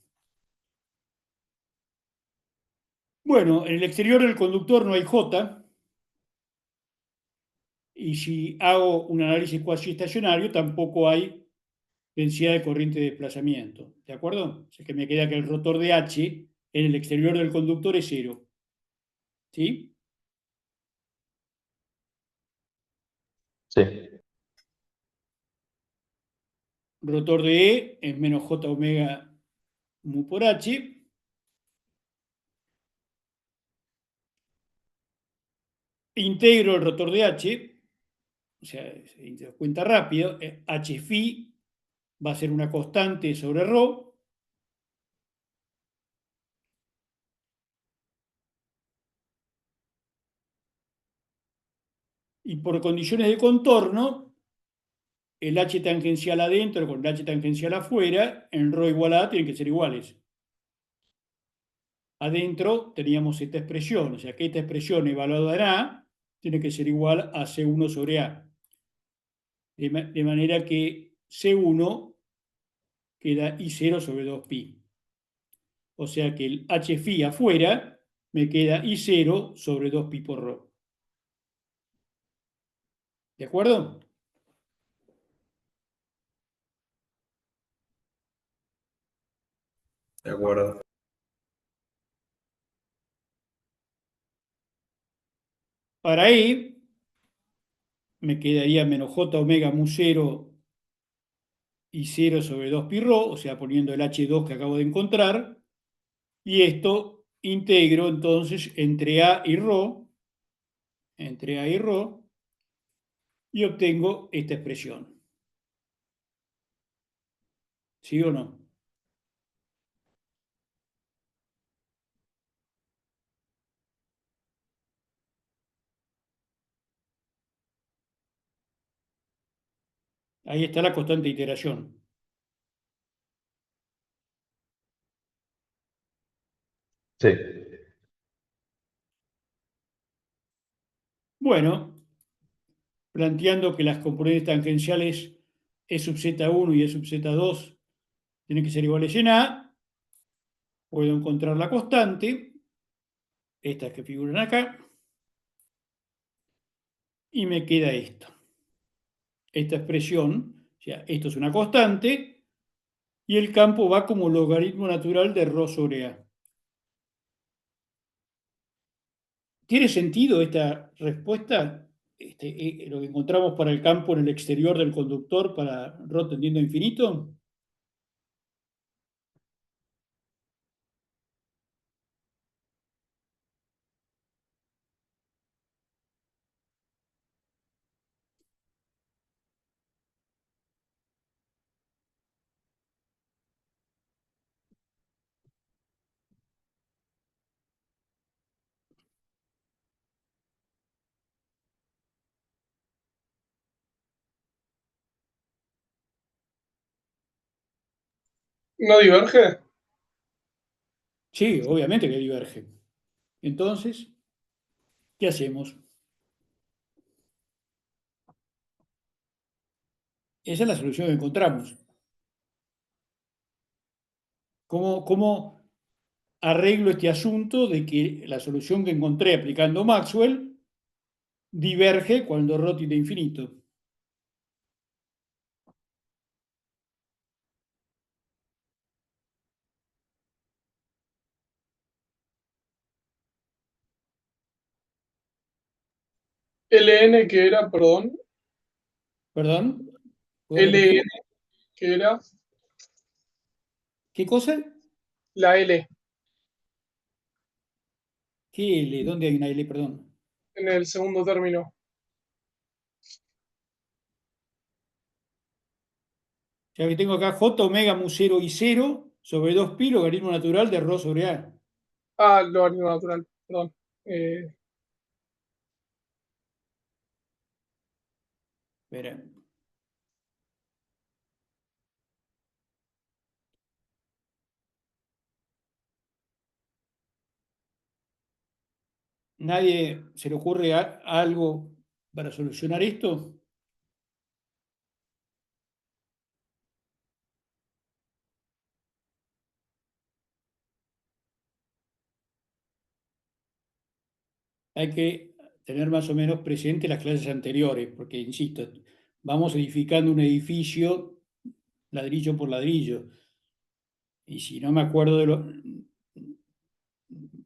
A: Bueno, en el exterior del conductor no hay J. Y si hago un análisis cuasi estacionario, tampoco hay densidad de corriente de desplazamiento. ¿De acuerdo? O sea que me queda que el rotor de H en el exterior del conductor es 0. ¿Sí?
B: Sí.
A: Rotor de E es menos J omega mu por H. Integro el rotor de H, o sea, se da cuenta rápido, H phi va a ser una constante sobre ρ. Y por condiciones de contorno, el H tangencial adentro con el H tangencial afuera, en ρ igual a tienen que ser iguales. Adentro teníamos esta expresión, o sea que esta expresión evaluada en A tiene que ser igual a C1 sobre A. De manera que C1 queda I0 sobre 2pi. O sea que el H phi afuera me queda I0 sobre 2pi por ρ. ¿De acuerdo?
E: De acuerdo.
A: Para E me quedaría menos J omega mu 0 y 0 sobre 2 pi ρ, o sea, poniendo el H2 que acabo de encontrar, y esto integro entonces entre A y ρ, y obtengo esta expresión. ¿Sí o no? Ahí está la constante de iteración.
B: Sí.
A: Bueno, planteando que las componentes tangenciales E sub z1 y E sub z2 tienen que ser iguales en A, puedo encontrar la constante, estas que figuran acá, y me queda esto. Esta expresión, o sea, esto es una constante, y el campo va como logaritmo natural de ρ sobre A. ¿Tiene sentido esta respuesta? Lo que encontramos para el campo en el exterior del conductor para ρ tendiendo a infinito.
C: ¿No diverge?
A: Sí, obviamente que diverge. Entonces, ¿qué hacemos? Esa es la solución que encontramos. ¿Cómo arreglo este asunto de que la solución que encontré aplicando Maxwell diverge cuando ρ tiende a infinito?
C: LN que era, perdón,
A: ¿Perdón? ¿Puedo
C: LN
A: repetir?
C: que era
A: ¿Qué cosa?
C: la L
A: ¿Qué L? ¿Dónde hay una L? Perdón.
C: en el segundo término.
A: O sea que tengo acá J omega mu 0 y 0 sobre 2pi logaritmo natural de ρ sobre A.
C: Ah, logaritmo natural, perdón. Eh,
A: Espera. ¿Nadie se le ocurre algo para solucionar esto? Hay que tener más o menos presente las clases anteriores, porque, insisto, vamos edificando un edificio, ladrillo por ladrillo. Y si no me acuerdo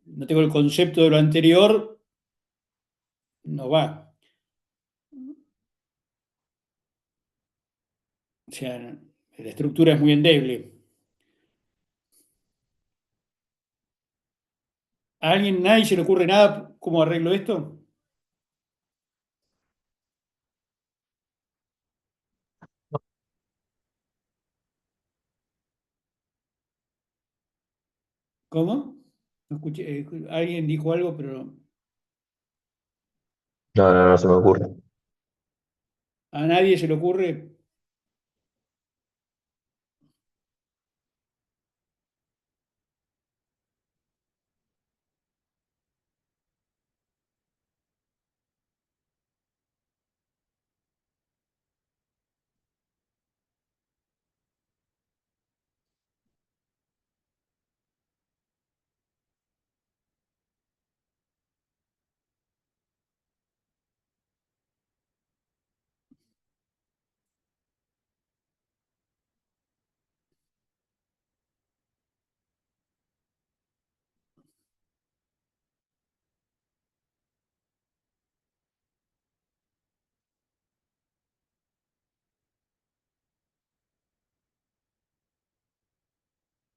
A: no tengo el concepto de lo anterior, no va. O sea, la estructura es muy endeble. ¿A alguien, nadie se le ocurre nada cómo arreglo esto? ¿Cómo? No escuché, alguien dijo algo, pero
B: No se me ocurre.
A: a nadie se le ocurre.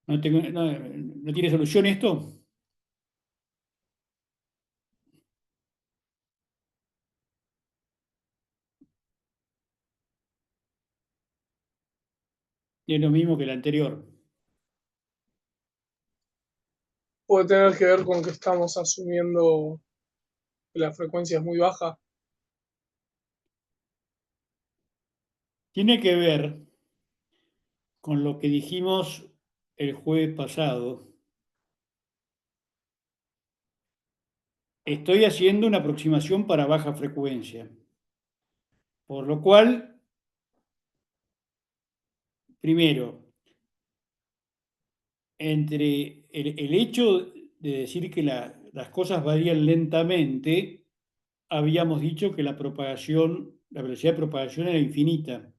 A: No tiene solución esto. Y es lo mismo que el anterior.
C: Puede tener que ver con que estamos asumiendo que la frecuencia es muy baja.
A: Tiene que ver con lo que dijimos el jueves pasado. Estoy haciendo una aproximación para baja frecuencia, por lo cual, primero, entre el hecho de decir que las cosas varían lentamente, habíamos dicho que la velocidad de propagación era infinita.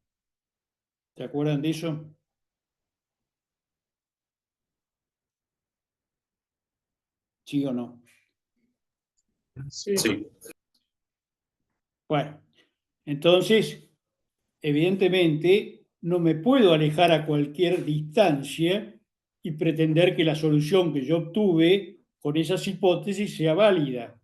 A: ¿Se acuerdan de eso? ¿Sí o no?
C: Sí,
D: Sí.
A: Bueno, entonces, evidentemente, no me puedo alejar a cualquier distancia y pretender que la solución que yo obtuve con esas hipótesis sea válida.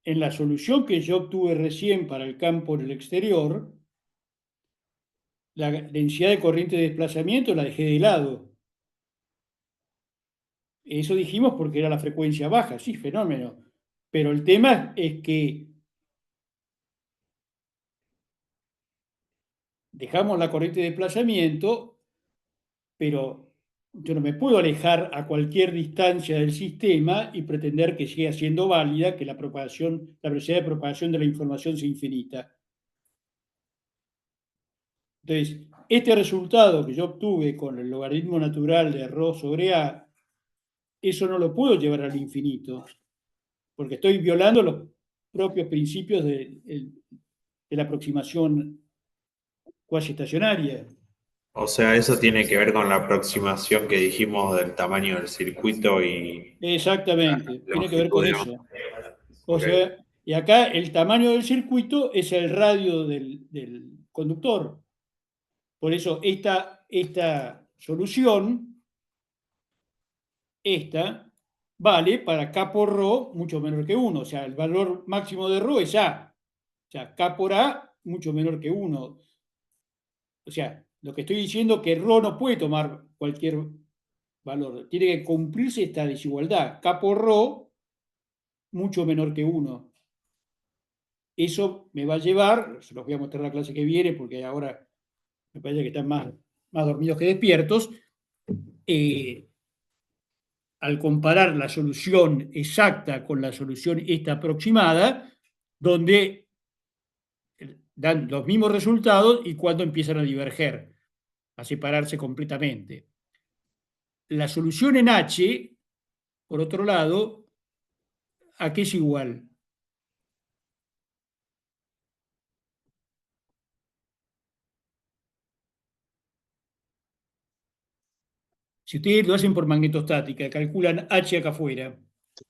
A: En la solución que yo obtuve recién para el campo en el exterior, la densidad de corriente de desplazamiento la dejé de lado. Eso dijimos porque era la frecuencia baja, sí, fenómeno. Pero el tema es que dejamos la corriente de desplazamiento, pero yo no me puedo alejar a cualquier distancia del sistema y pretender que siga siendo válida, que la velocidad de propagación de la información sea infinita. Entonces, este resultado que yo obtuve con el logaritmo natural de ρ sobre a, eso no lo puedo llevar al infinito, porque estoy violando los propios principios de la aproximación cuasi estacionaria.
E: O sea, eso tiene que ver con la aproximación que dijimos del tamaño del circuito y
A: Exactamente,
E: la
A: tiene que ver
E: longitud
A: con
E: de
A: eso.
E: onda.
A: O
E: Ok.
A: sea, y acá el tamaño del circuito es el radio del conductor. Por eso esta solución, esta, vale para K por ρ mucho menor que 1. O sea, el valor máximo de ρ es A. O sea, K por A mucho menor que 1. O sea, lo que estoy diciendo es que ρ no puede tomar cualquier valor. Tiene que cumplirse esta desigualdad. K por ρ mucho menor que 1. Eso me va a llevar, se los voy a mostrar la clase que viene, porque ahora me parece que están más dormidos que despiertos, al comparar la solución exacta con la solución esta aproximada, donde dan los mismos resultados y cuando empiezan a diverger, a separarse completamente. La solución en H, por otro lado, ¿a qué es igual? 。Si ustedes lo hacen por magnetostática, calculan H acá afuera,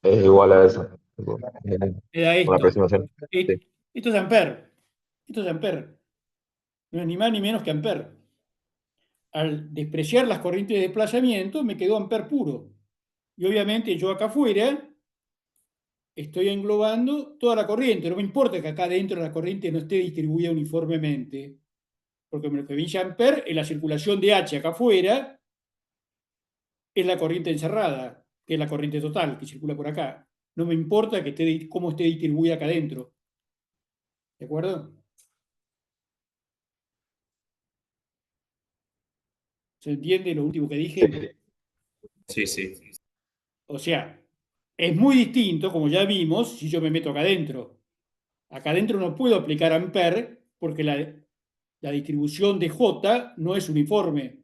B: Es igual a eso.
A: me da
B: Una
A: esto.
B: aproximación. Sí.
A: Esto es ampere. Esto es ampere. No es ni más ni menos que ampere. Al despreciar las corrientes de desplazamiento, me quedó ampere puro. Y obviamente yo acá afuera estoy englobando toda la corriente. No me importa que acá dentro la corriente no esté distribuida uniformemente, porque lo que me dice ampere es la circulación de H acá afuera, es la corriente encerrada, que es la corriente total que circula por acá. No me importa que cómo esté distribuida acá adentro. ¿De acuerdo? ¿Se entiende lo último que dije?
E: Sí, sí.
A: O sea, es muy distinto, como ya vimos, si yo me meto acá adentro. Acá adentro no puedo aplicar ampere porque la distribución de J no es uniforme.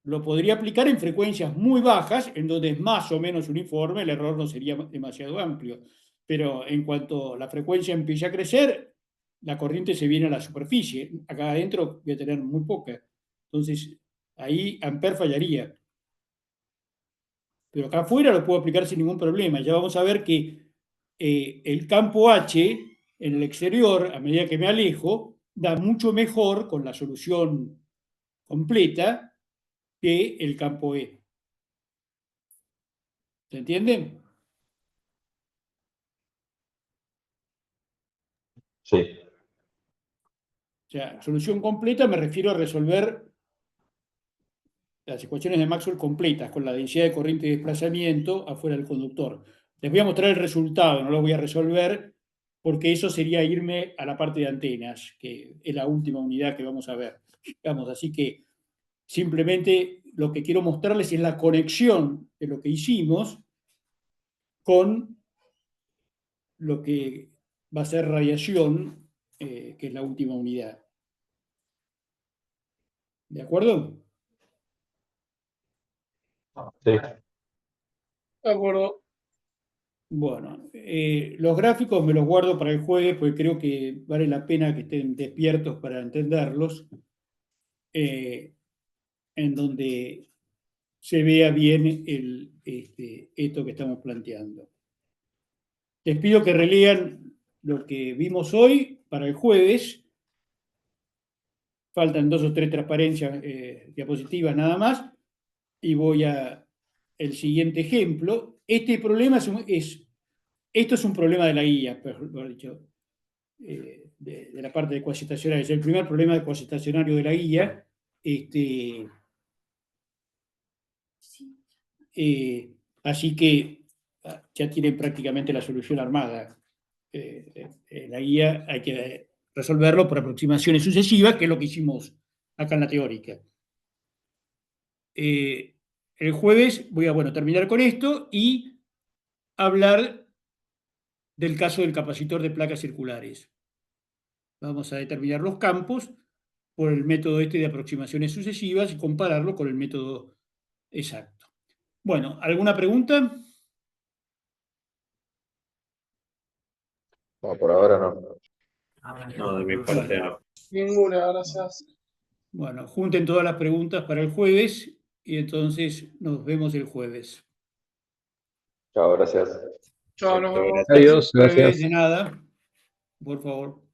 A: Lo podría aplicar en frecuencias muy bajas, en donde es más o menos uniforme, el error no sería demasiado amplio. Pero en cuanto la frecuencia empiece a crecer, la corriente se viene a la superficie. Acá adentro voy a tener muy poca. Entonces, ahí ampere fallaría. Pero acá afuera lo puedo aplicar sin ningún problema. Ya vamos a ver que el campo H en el exterior, a medida que me alejo, da mucho mejor con la solución completa que el campo E. ¿Se entiende?
B: Sí.
A: O sea, solución completa me refiero a resolver las ecuaciones de Maxwell completas, con la densidad de corriente de desplazamiento afuera del conductor. Les voy a mostrar el resultado, no lo voy a resolver, porque eso sería irme a la parte de antenas, que es la última unidad que vamos a ver. Digamos, así que simplemente lo que quiero mostrarles es la conexión de lo que hicimos con lo que va a ser radiación, que es la última unidad. ¿De acuerdo?
B: Sí.
C: De acuerdo.
A: Bueno, los gráficos me los guardo para el jueves porque creo que vale la pena que estén despiertos para entenderlos, en donde se vea bien esto que estamos planteando. Les pido que relean lo que vimos hoy para el jueves. Faltan 2 o 3 transparencias, diapositivas nada más, y voy a el siguiente ejemplo. Este problema esto es un problema de la guía, mejor dicho, de la parte de cuasitacionario. Es el primer problema de cuasitacionario de la guía. Así que ya tienen prácticamente la solución armada. La guía hay que resolverlo por aproximaciones sucesivas, que es lo que hicimos acá en la teórica. El jueves voy a terminar con esto y hablar del caso del capacitor de placas circulares. Vamos a determinar los campos por el método de aproximaciones sucesivas y compararlo con el método exacto. Bueno, ¿alguna pregunta?
B: No, por ahora no.
E: No, de mi parte no.
C: Ninguna, gracias.
A: Bueno, junten todas las preguntas para el jueves y entonces nos vemos el jueves.
B: Chao, gracias.
C: Chao, nos vemos.
E: Gracias.
F: Adiós, gracias.
A: De nada, por favor.